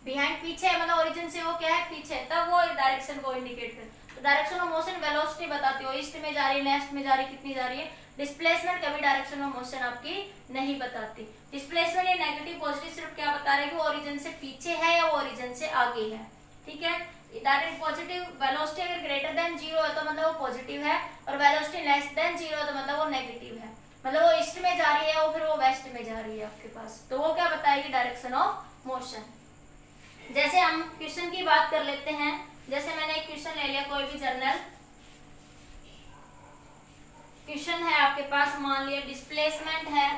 बिहाइंड पीछे है मतलब ओरिजिन से वो क्या है, पीछे है, तब वो डायरेक्शन को इंडिकेट करे। तो डायरेक्शन ऑफ मोशन वेलोसिटी बताती हो, ईस्ट में जा रही है, वेस्ट में जा रही है, कितनी जा रही है। डिस्प्लेसमेंट कभी डायरेक्शन ऑफ मोशन आपकी नहीं बताती। डिस्प्लेसमेंट ये नेगेटिव पॉजिटिव सिर्फ क्या बता रहे हैं कि वो ओरिजिन से पीछे है या वो ओरिजिन से आगे है। ठीक है, डायरेक्ट पॉजिटिव वेलोसिटी अगर ग्रेटर देन 0 है तो मतलब वो पॉजिटिव है और वेलोसिटी लेस देन 0 है तो मतलब वो नेगेटिव है। मतलब वो ईस्ट में जा रही है वो फिर वो वेस्ट में जा रही है आपके पास, तो वो क्या बताएगी, डायरेक्शन ऑफ मोशन। जैसे हम क्वेश्चन की बात कर लेते हैं, जैसे मैंने एक क्वेश्चन ले लिया, कोई भी जर्नल क्वेश्चन है आपके पास, मान लिया डिस्प्लेसमेंट है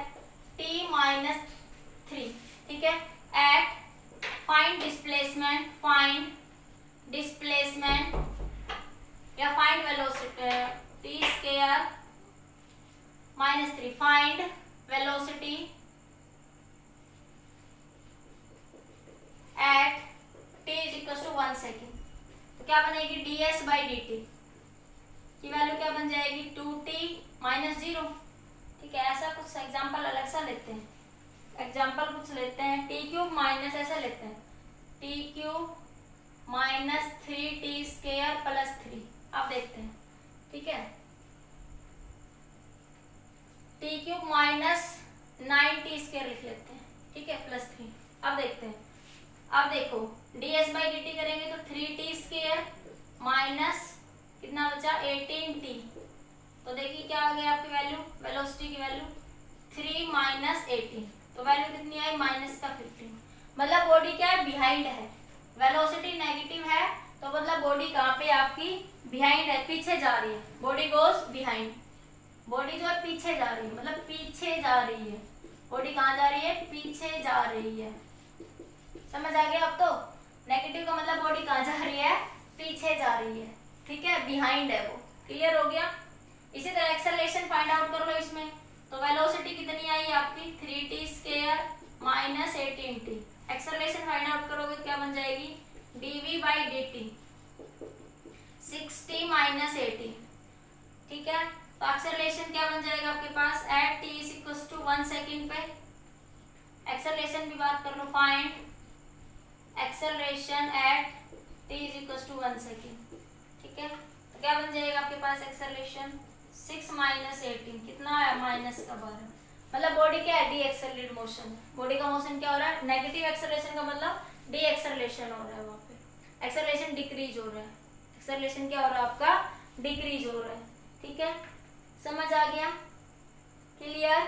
t-3। ठीक है, एट फाइंड डिस्प्लेसमेंट या find velocity t² -3, find velocity at t = 1 second. तो क्या बनेगी, ds/dt की वैल्यू क्या बन जाएगी, 2t - 0। ठीक है, ऐसा कुछ एग्जांपल अलग सा लेते हैं, एग्जांपल कुछ लेते हैं, t³ माइनस ऐसा लेते हैं, t³ - 3t² + 3। अब देखते हैं, ठीक है, t³ - 9t² लिख लेते हैं, ठीक है, +3। अब देखते हैं, अब देखो ds/dt करेंगे तो 3t² माइनस कितना बचा, 18t। तो देखिए क्या आ गया आपकी वैल्यू, वेलोसिटी की वैल्यू 3 - 18, तो वैल्यू कितनी आई, -15। मतलब बॉडी क्या है, बिहाइंड है। वेलोसिटी नेगेटिव है तो मतलब बॉडी कहाँ पे आपकी, बिहाइंड है, पीछे जा रही है। बॉडी गोज बिहाइंड, बॉडी जो है पीछे जा रही है, मतलब पीछे जा रही है। बॉडी कहाँ जा रही है, पीछे जा रही है। समझ आ गया अब तो, नेगेटिव का मतलब बॉडी कहाँ जा रही है, पीछे जा रही है। ठीक है, बिहाइंड है वो, क्लियर हो गया। इसी तरह एक्सेलरेशन फाइंड आउट कर लो इसमें, तो वेलोसिटी कितनी आई आपकी, 3t² - 18t। Acceleration find out करोगे तो क्या बन जाएगी, dv/dt 6t - 18। ठीक है, तो एक्सेलरेशन क्या बन जाएगा आपके पास, एट t = 1 सेकेंड पे। एक्सेलरेशन की बात कर लो, find acceleration at t = 1 second. ठीक है, तो क्या बन जाएगा आपके पास एक्सेलरेशन, 6 - 18 कितना है, -12। मतलब बॉडी क्या है, डी एक्सेलरेट मोशन। बॉडी का मोशन क्या हो रहा है, नेगेटिव एक्सेलरेशन का मतलब डी एक्सेलरेशन हो रहा है, वहां पे एक्सेलरेशन डिक्रीज हो रहा है। एक्सेलरेशन क्या हो रहा है आपका, डिक्रीज हो रहा है। ठीक है, समझ आ गया, क्लियर।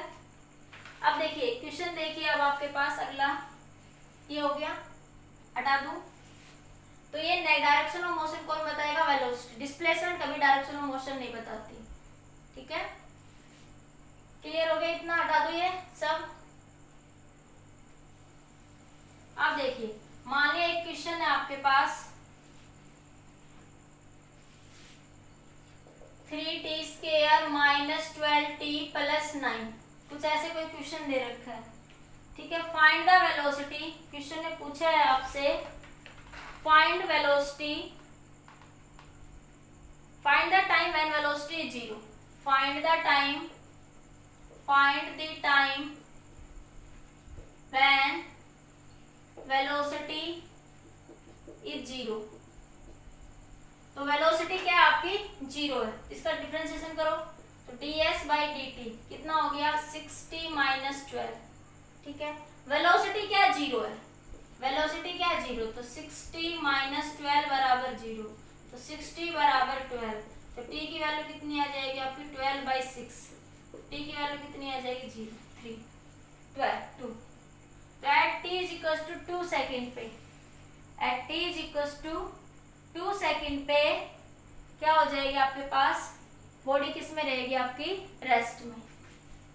अब देखिए क्वेश्चन, देखिए अब आपके पास अगला ये हो गया, हटा दूं तो ये डायरेक्शन ऑफ मोशन कौन बताएगा, वेलोसिटी। डिस्प्लेसमेंट कभी डायरेक्शन ऑफ मोशन नहीं बताती। ठीक है, क्लियर हो गया, इतना हटा दो ये सब। अब देखिए, मान लिया एक क्वेश्चन है आपके पास, 3t² - 12t + 9, कुछ ऐसे कोई क्वेश्चन दे रखा है। ठीक है, फाइंड द वेलोसिटी, क्वेश्चन ने पूछा है आपसे, find velocity, find the time when velocity is 0, find the time when velocity is 0। तो वेलोसिटी क्या है आपकी, 0 है, इसका डिफरेंशिएशन करो तो ds/dt कितना हो गया, 6t - 12। ठीक है, वेलोसिटी क्या, 0 है, वेलोसिटी क्या है, 0, तो 6t - 12 = 0, तो 6t = 12। तो t की वैल्यू कितनी आ जाएगी आपकी, 12/6। t की वैल्यू कितनी आ जाएगी, 0, 3, 12, 2। तो एट t = 2 सेकेंड पे, एट t = 2 सेकेंड पे क्या हो जाएगी आपके पास, बॉडी किस में रहेगी आपकी, रेस्ट में।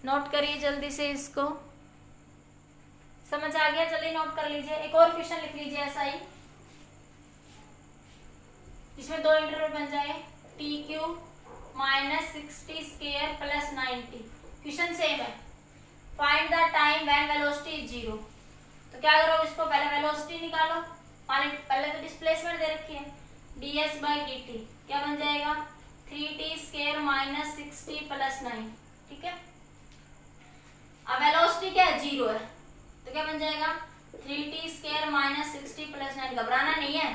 नोट करिए जल्दी से इसको, समझ आ गया, जल्दी नोट कर लीजिए। एक और क्वेश्चन लिख लीजिए ऐसा ही, इसमें दो इंटरवल बन जाए, t cube minus 60 square plus 90। Question same है, find the time when velocity is 0। तो क्या करो, इसको पहले वेलोसिटी निकालो, पहले तो डिस्प्लेसमेंट दे रखी है, ds बाई डी टी क्या बन जाएगा 3t स्क्वायर माइनस 60 प्लस 9। ठीक है, अब वेलोसिटी क्या है 0 है, तो क्या बन जाएगा 3t स्क्वायर माइनस 60 प्लस 9। घबराना नहीं है,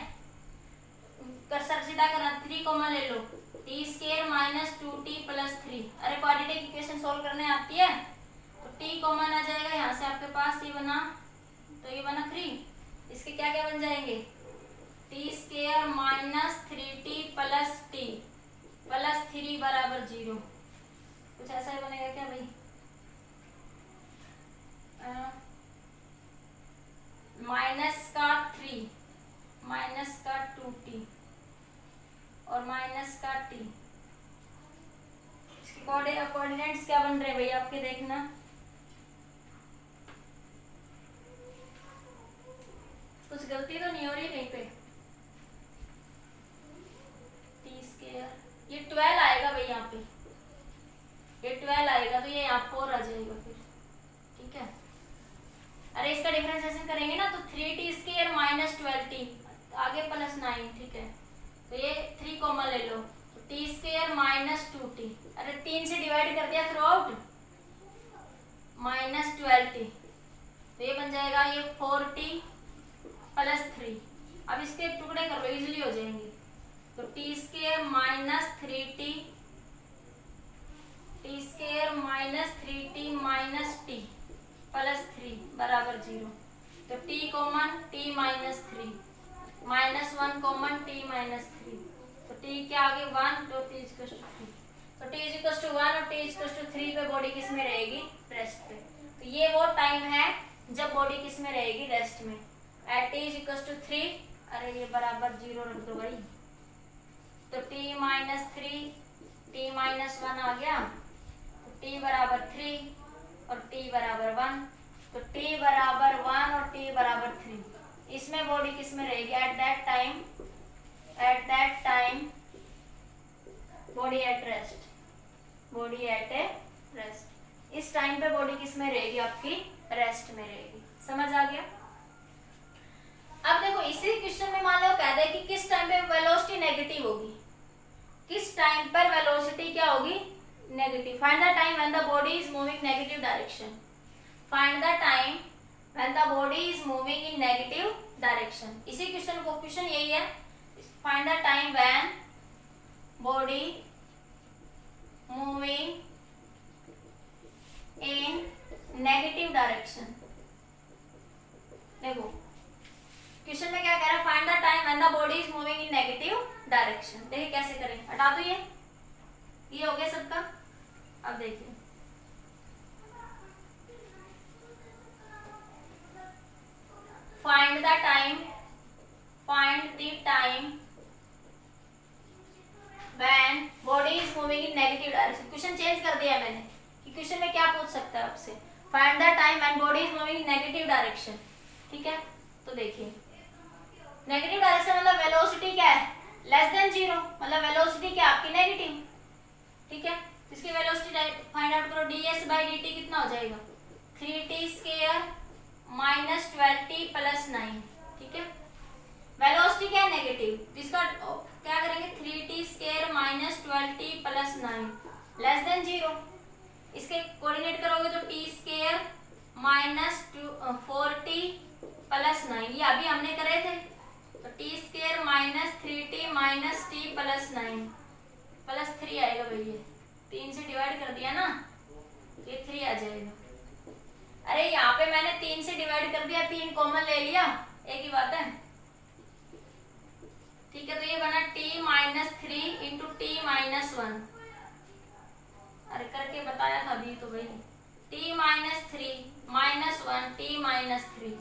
कर्सर सीधा करना, 3 कॉमन ले लो, t square minus 2t plus 3। अरे क्वाड्रेटिक इक्वेशन सोल्व करने आती है, तो t कॉमन आ जाएगा, यहाँ से आपके पास ये बना, तो ये बना 3, इसके क्या क्या बन जाएंगे t square minus 3t plus t plus 3 बराबर 0। कुछ ऐसा ही बनेगा क्या भाई, माइनस का 3 माइनस का 2t और माइनस का t। इसके कोऑर्डिनेट्स क्या बन रहे हैं भाई आपके, देखना कुछ गलती तो नहीं हो रही कहीं पे। t स्क्वायर ये 12 आएगा भाई, यहाँ पे ये 12 आएगा, तो ये यहाँ 4 आ जाएगा फिर। ठीक है, अरे इसका डिफरेंशिएशन करेंगे ना, तो 3t स्क्वायर माइनस 12t आगे प्लस 9। ठीक है, तो ये 3 कॉमन ले लो, तो t स्क्वायर माइनस 2t, अरे 3 से डिवाइड कर दिया थ्रू आउट, माइनस 12t, तो ये बन जाएगा ये 4t प्लस 3। अब इसके टुकड़े कर लो, इजीली हो जाएंगे, तो t square minus 3t, t square minus 3t minus t plus 3 बराबर 0। तो t common t minus 3 minus 1 common t minus 3, तो t के आगे 1, तो t इज इक्वल टू 3, तो t इज इक्वल टू 1 और t इज इक्वल टू 3 पे body किस में रहेगी, रेस्ट पे। तो ये वो टाइम है जब बॉडी किस में रहेगी, रेस्ट में, at t is equal to 3। अरे ये बराबर 0 रख दो भाई, तो t माइनस 3 t माइनस 1 आ गया, तो t बराबर 3 और t बराबर 1, तो t बराबर 1 और t बराबर 3। इसमें बॉडी किस में रहेगी, at that time body at rest, body at A rest. इस टाइम पे बॉडी किस में रहेगी, आपकी रेस्ट में रहेगी। समझ आ गया। अब देखो इसी क्वेश्चन में मान लो कह दे कि किस टाइम पे वेलोसिटी नेगेटिव होगी, किस टाइम पर वेलोसिटी क्या होगी, negative. Find the time when the body is moving negative direction, find the time when the body is moving in negative direction. इसी क्वेश्चन को, क्वेश्चन यही है, find the time when body moving in negative direction. देखो question में क्या कह रहा है, find the time when the body is moving in negative direction. देखिए कैसे करें, हटा दो ये हो गया सबका। अब देखिए find the time when body is moving in negative direction। Question change कर दिया मैंने कि क्वेश्चन में क्या पूछ सकता है आपसे, find the time when body is moving in negative direction। ठीक है, तो देखिए नेगेटिव डायरेक्शन मतलब वेलोसिटी क्या है, लेस देन 0, मतलब वेलोसिटी क्या आपकी नेगेटिव। ठीक है, इसकी वेलोसिटी फाइंड आउट करो, ds बाई डी टी कितना हो जाएगा 3t square minus 12t plus 9। ठीक है, वेलोसिटी क्या है नेगेटिव, इसका क्या करेंगे 3t square minus 12t plus 9 less than 0। इसके कोऑर्डिनेट करोगे तो t square minus 4t plus 9, ये अभी हमने करे थे, तो t square minus 3t minus t plus 9 plus 3 आएगा भाई, ये 3 से डिवाइड कर दिया ना, ये 3 आ जाएगा। अरे यहाँ पे मैंने 3 से डिवाइड कर दिया, 3 कॉमन ले लिया, एक ही बात है। ठीक है, तो ये बना t minus 3 into T minus 1। अरे करके बताया था अभी तो भाई, t minus 3 minus 1 t minus 3,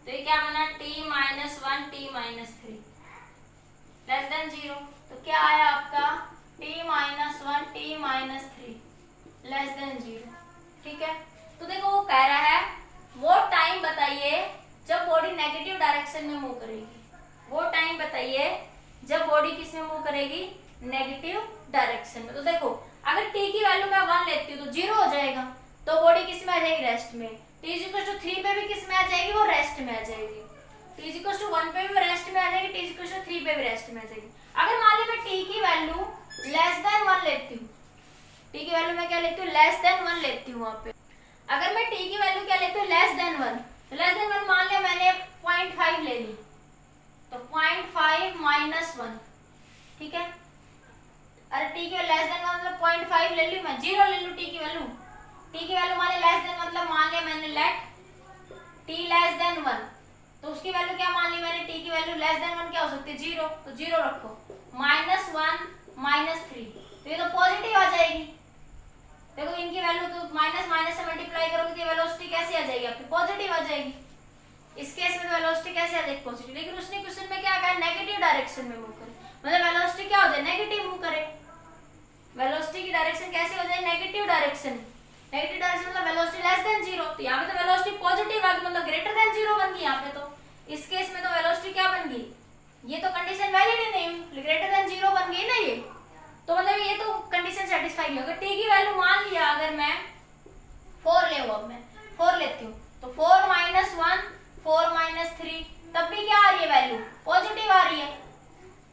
तो ये क्या बना t minus 1 t minus 3 less than 0। तो क्या आया आपका t minus 1 t minus 3 less than 0। ठीक है, तो देखो वो कह रहा है वो टाइम बताइए जब बॉडी नेगेटिव डायरेक्शन में मूव करेगी, वो टाइम बताइए जब बॉडी किस में मूव करेगी, नेगेटिव डायरेक्शन में। तो देखो अगर टी की वैल्यू मैं 1 लेती हूँ तो 0 हो जाएगा, तो बॉडी किस में आ जाएगी, रेस्ट में। t = 3 पे भी किस में आ जाएगी, वो रेस्ट में आ जाएगी। t = 1 पे भी रेस्ट में आ जाएगी, t = 3 पे भी रेस्ट में आ जाएगी। अगर मान ली मैं t की वैल्यू <<1 लेती हूँ, t की वैल्यू मैं क्या लेती हूँ, <<1 लेती हूँ वहां पे। अगर मैं t की वैल्यू क्या लेती हूँ, <1, तो <1 मान लिया मैंने 0.5 ले ली, तो 0.5 - 1, ठीक है। अरे t की वैल्यू <1 मतलब 0.5 ले ली मैं, 0 ले लूँ t की वैल्यू। t की वैल्यू मान लिया <1 मतलब मान लिया मैंने लेट t <1, तो उसकी वैल्यू क्या मान ली मैंने, t की वैल्यू <1 क्या हो सकती है, 0, तो 0 रखो। -1 - 3, तो ये तो पॉजिटिव आ जाएगी। देखो इनकी वैल्यू तो माइनस माइनस से मल्टीप्लाई करोगे तो वेलोसिटी कैसी आ जाएगी आपकी, पॉजिटिव आ जाएगी। इस केस में वेलोसिटी कैसे आ जाएगी, पॉजिटिव। लेकिन उसने क्वेश्चन में क्या कहा, नेगेटिव डायरेक्शन में मूव करे, मतलब वेलोसिटी क्या हो जाए, नेगेटिव मूव करे। वेलोसिटी की डायरेक्शन कैसे हो जाए, नेगेटिव डायरेक्शन। नेगेटिव डायरेक्शन मतलब वेलोसिटी <0, तो यहाँ पे तो वेलोसिटी पॉजिटिव आ गई, मतलब <0 बन गई यहाँ पे। तो इस केस में तो वेलोसिटी क्या बन गई, ये तो कंडीशन वैलिड ही नहीं हुई, <0 बन गई ना ये, तो मतलब ये तो कंडीशन सेटिस्फाई होगा। टी की वैल्यू मान लिया अगर मैं 4 ले, अब मैं 4 लेती हूँ, तो 4 - 1 4 - 3, तब भी क्या आ रही है वैल्यू, पॉजिटिव आ रही है।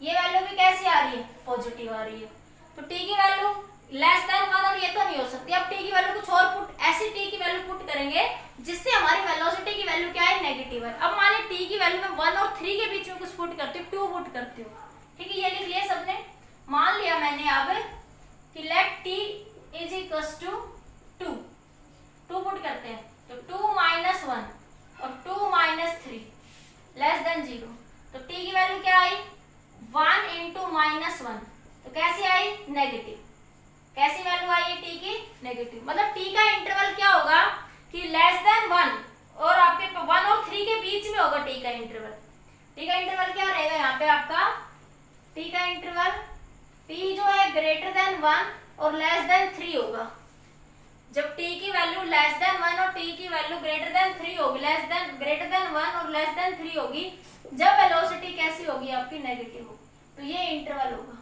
ये वैल्यू भी कैसी आ रही है, पॉजिटिव आ रही है। तो टी की वैल्यू <1 और ये तो नहीं हो सकती। अब टी की वैल्यू कुछ और पुट, ऐसी टी की वैल्यू पुट करेंगे जिससे हमारी वेलोसिटी की वैल्यू क्या है, नेगेटिव है। अब मान ली टी की वैल्यू में 1 और 3 के बीच में कुछ पुट करती हूँ, 2 पुट करती हूँ, ठीक है। ये लिख लिया सबने, मान लिया मैंने अब कि लेट t = 2 पुट करते हैं, तो 2 - 1 और 2 - 3 <0, तो t की वैल्यू क्या आई, 1 × -1, तो कैसी आई, नेगेटिव। कैसी वैल्यू आई है t की, नेगेटिव। मतलब t का इंटरवल क्या होगा कि <1 और आपके 1 और 3 के बीच में होगा t का इंटरवल। t का इंटरवल क्या रहेगा यहाँ पे आपका, t का इंटरवल t जो है <1 और <3 होगा। जब t की वैल्यू <1 और t की वैल्यू <3 होगी, <1 और <3 होगी, जब वेलोसिटी कैसी होगी आपकी, नेगेटिव होगी, तो ये इंटरवल होगा।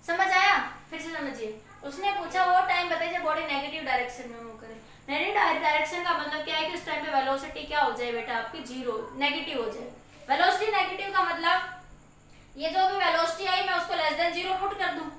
समझ आया, फिर से समझिए। उसने पूछा वो टाइम बताइए जब बॉडी नेगेटिव डायरेक्शन में मूव करे। नेगेटिव डायरेक्शन का मतलब क्या है कि उस टाइम पे वेलोसिटी क्या हो जाए बेटा आपकी, 0, नेगेटिव हो जाए। वेलोसिटी नेगेटिव का मतलब ये जो भी वेलोसिटी आई मैं उसको <0 पुट कर दूं,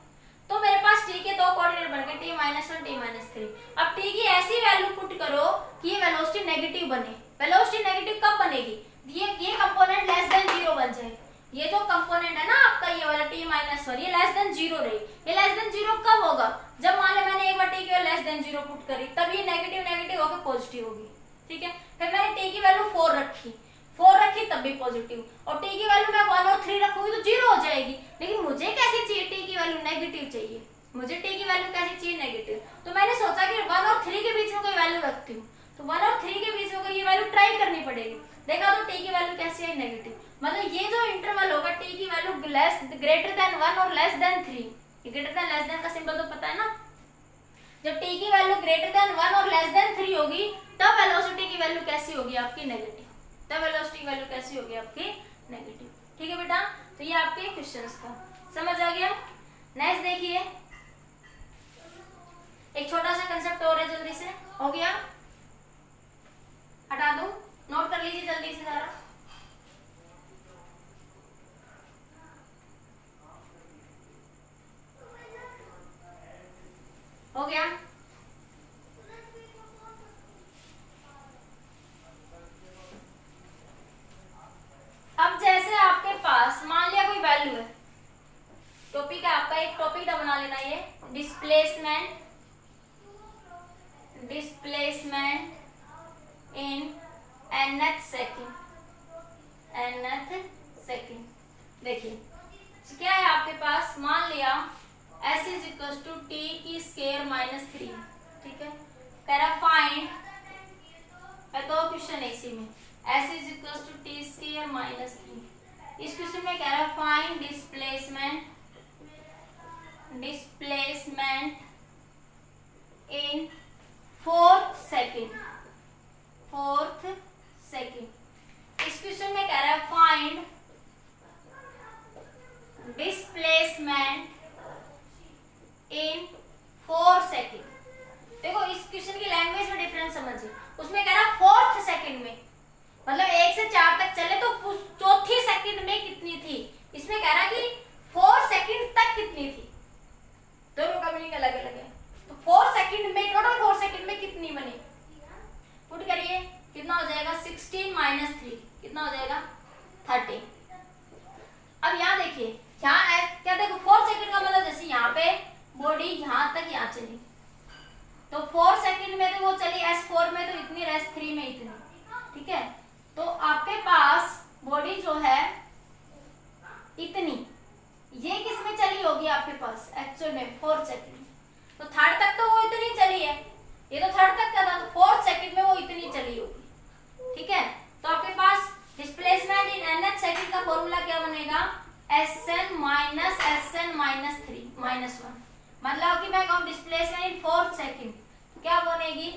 तो मेरे पास t के 2 कोऑर्डिनेट बन गए, t - 1 t - 3। अब t की ऐसी वैल्यू पुट करो कि ये वेलोसिटी नेगेटिव बने। वेलोसिटी नेगेटिव कब बनेगी, ये कंपोनेंट <0 बन जाए। ये जो कंपोनेंट है ना आपका ये वाला t - 1, ये <0 रही। ये <0 कब होगा, जब मान लो मैंने एक बार t की वैल्यू <0 पुट करी, तब ये नेगेटिव होकर पॉजिटिव होगी, ठीक है। फिर मैंने t की वैल्यू 4 रखी, तब भी पॉजिटिव, और t की वैल्यू मैं 1 और 3 रखूंगी तो 0 हो जाएगी। लेकिन मुझे कैसी चाहिए, t की वैल्यू नेगेटिव चाहिए, मुझे t की वैल्यू कैसी चाहिए, नेगेटिव। तो मैंने सोचा कि 1 और 3 के बीच में कोई वैल्यू रखती हूँ, तो 1 और 3 के बीच में कोई ये वैल्यू ट्राई करनी पड़ेगी। देखा तो t की वैल्यू कैसी है, नेगेटिव। मतलब ये जो इंटरवल होगा t की वैल्यू <1 और <3, ग्रेटर का सिंबल तो पता है ना, जब t की वैल्यू <1 और <3 होगी तब वेलोसिटी की वैल्यू कैसी होगी आपकी, नेगेटिव। तब वेलोसिटी की वैल्यू कैसी होगी आपकी, नेगेटिव, ठीक है बेटा। तो ये आपके क्वेश्चंस था, समझ आ गया। नेक्स्ट देखिए, एक छोटा सा कंसेप्ट और है, जल्दी से हो गया, हटा दूं, नोट कर लीजिए जल्दी से सारा। हो गया, अब जैसे आपके पास मान लिया कोई वैल्यू है, टॉपिक है आपका, एक टॉपिक का बना लेना, ये डिस्प्लेसमेंट इन nth सेकेंड। देखिए क्या है आपके पास, मान लिया s = t² - 3, ठीक है। कह रहा फाइंड, तो क्वेश्चन है इसी में, s = t² - 3। इस क्वेश्चन में कह रहा है फाइंड डिस्प्लेसमेंट इन 4th सेकेंड। इस क्वेश्चन में कह रहा है फाइंड सेकंड में, मतलब 1 से 4 तक चले तो चौथी सेकंड में कितनी थी। इसमें कह रहा कि 4 सेकंड तक कितनी थी, दोनों का मीनिंग अलग अलग है। तो 4 सेकंड में, टोटल 4 सेकंड में कितनी बनी, पुट करिए, कितना हो जाएगा 16 माइनस 3, कितना हो जाएगा 30। अब यहाँ देखिए, यहाँ क्या देखो 4 सेकंड का मतलब जैसे यहाँ पे बॉडी यहाँ तक यहाँ चली, तो 4 सेकंड में तो वो चली S4 में, तो इतनी S3 में इतनी, ठीक है। तो आपके पास बॉडी जो है इतनी, ये किस में चली होगी आपके पास एक्चुअल में 4 सेकंड, तो थर्ड तक तो वो इतनी चली है, ये तो थर्ड तक का था, तो 4 सेकंड में वो इतनी चली होगी, ठीक है। तो आपके पास डिस्प्लेसमेंट इन nth सेकंड का फॉर्मूला क्या बनेगा, Sn माइनस 3 माइनस 1, मतलब कि मैं कहूँ डिस्प्लेसमेंट इन 4 सेकंड, तो क्या बनेगी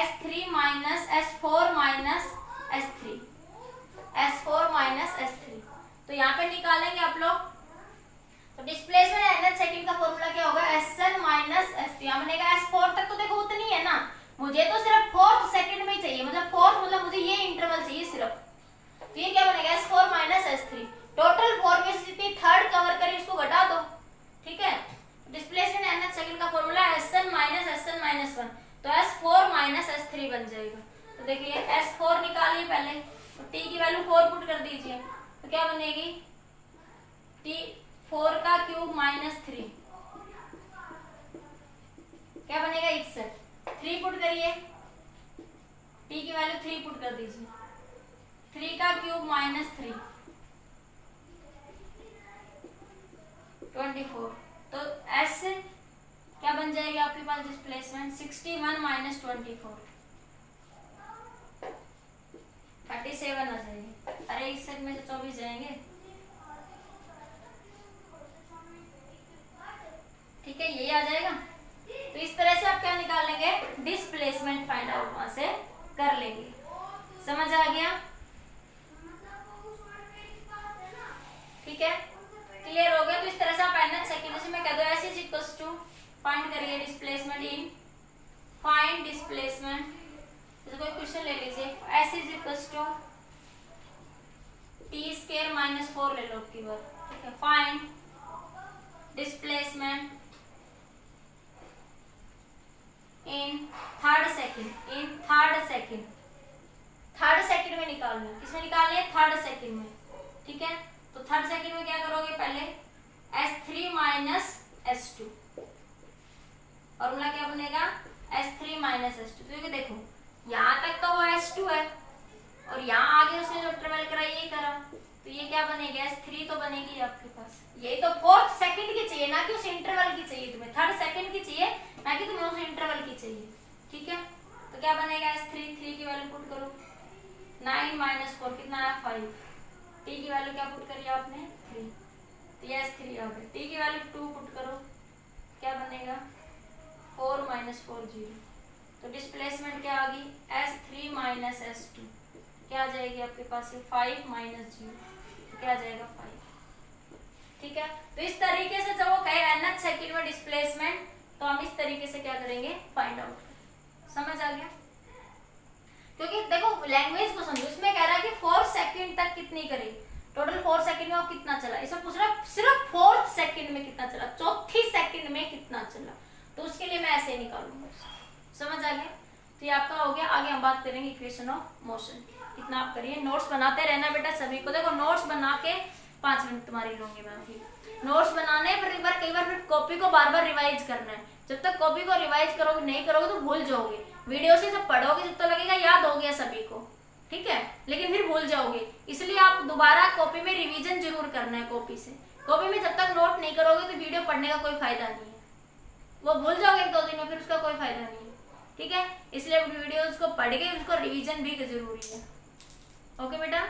S3 minus S4 minus S3, S4 minus S3। तो यहाँ पे निकालेंगे आप लोग, तो डिस्प्लेसमेंट nth सेकंड का फॉर्मूला क्या होगा, Sn माइनस S3, यहाँ बनेगा S4 तक तो देखो उतनी है ना, मुझे तो सिर्फ 4th सेकंड में ही चाहिए, मतलब 4th मतलब मुझे ये इंटरवल चाहिए सिर्फ, तो ये क्या बनेगा S4 माइनस S3, टोटल 4 में से जितनी थर्ड कवर करी उसको घटा दो, ठीक है। डिस्प्लेसमेंट nth सेकंड का फॉर्मूला Sn माइनस 1, तो S4 माइनस S3 बन जाएगा। तो देखिए S4 निकालिए पहले, तो t की वैल्यू 4 पुट कर दीजिए, तो क्या बनेगी t4 का क्यूब माइनस 3, क्या बनेगा 61, 3 पुट करिए, t की वैल्यू 3 पुट कर दीजिए, 3 का क्यूब माइनस 3 24, तो S क्या बन जाएगी आपके पास डिस्प्लेसमेंट 61 माइनस 24 37 आ जाएगी। अरे 61 में से 24 जाएंगे, ठीक है, यही आ जाएगा। तो इस तरह से आप क्या निकाल लेंगे, डिस्प्लेसमेंट फाइंड आउट वहां से कर लेंगे, समझ आ गया, ठीक है, क्लियर हो गया। तो इस तरह से आप nth सेकंड, जैसे मैं कह दूं S is equals to, find करिए डिस्प्लेसमेंट इन, फाइंड डिस्प्लेसमेंट, जैसे कोई क्वेश्चन ले लीजिए, S is equals to t square minus 4 ले लो की बार, ठीक है, find displacement in third second, in third second में निकालना है, किसमें निकालनी है, थर्ड सेकंड में, ठीक है। तो थर्ड सेकंड में क्या करोगे, पहले S3 माइनस S2, फॉर्मूला क्या बनेगा S3 माइनस S2, तो देखो यहाँ तक तो वो S2 है और यहाँ आगे उसने जो ट्रेवल करा यही करा, तो ये क्या बनेगा S3 तो बनेगी आपके पास, ये तो 4th सेकंड की चाहिए ना कि उस इंटरवल की चाहिए, तुम्हें थर्ड सेकंड की चाहिए ना कि तुम्हें उस इंटरवल की चाहिए, ठीक है। तो क्या बनेगा S3, 3 की वैल्यू पुट करो, 9 माइनस 4 कितना है 5, t की वैल्यू क्या पुट करी आपने 3, तो ये S3 आ गया, t की वैल्यू 2 पुट करो, क्या बनेगा 4 माइनस 4 0, तो डिस्प्लेसमेंट क्या आ गई S3 माइनस S2, क्या आ जाएगी आपके पास ये 5 माइनस 0, तो क्या आ जाएगा 5, ठीक है। तो इस तरीके से जब वो कहे nth सेकंड में डिस्प्लेसमेंट, तो हम इस तरीके से क्या करेंगे फाइंड आउट, समझ आ गया। क्योंकि देखो लैंग्वेज को समझो, इसमें कह रहा है कि 4 सेकंड तक कितनी करी, टोटल 4 सेकंड में वो कितना चला, इसमें पूछ रहा सिर्फ 4th सेकंड में कितना चला, चौथी सेकंड में कितना चला, तो उसके लिए मैं ऐसे निकालूंगा, समझ आ गया। तो ये आपका हो गया, आगे हम बात करेंगे इक्वेशन ऑफ मोशन। इतना आप करिए, नोट्स बनाते रहना बेटा सभी को, देखो नोट्स बना के 5 मिनट तुम्हारी लूंगी मैं अभी, नोट्स बनाने पर कई बार फिर कॉपी को बार बार रिवाइज करना है, जब तक कॉपी को रिवाइज करोगे नहीं करोगे तो भूल जाओगे, वीडियो से जब पढ़ोगे जब तो लगेगा याद हो गया सभी को, ठीक है, लेकिन फिर भूल जाओगे, इसलिए आप दोबारा कॉपी में रिवीजन जरूर करना है। कॉपी से, कॉपी में जब तक नोट नहीं करोगे तो वीडियो पढ़ने का कोई फायदा नहीं है, वो भूल जाओगे 1-2 दिन में, फिर उसका कोई फायदा नहीं है, ठीक है। इसलिए वीडियोस को पढ़ के उसको रिवीजन भी जरूरी है। ओके बेटा।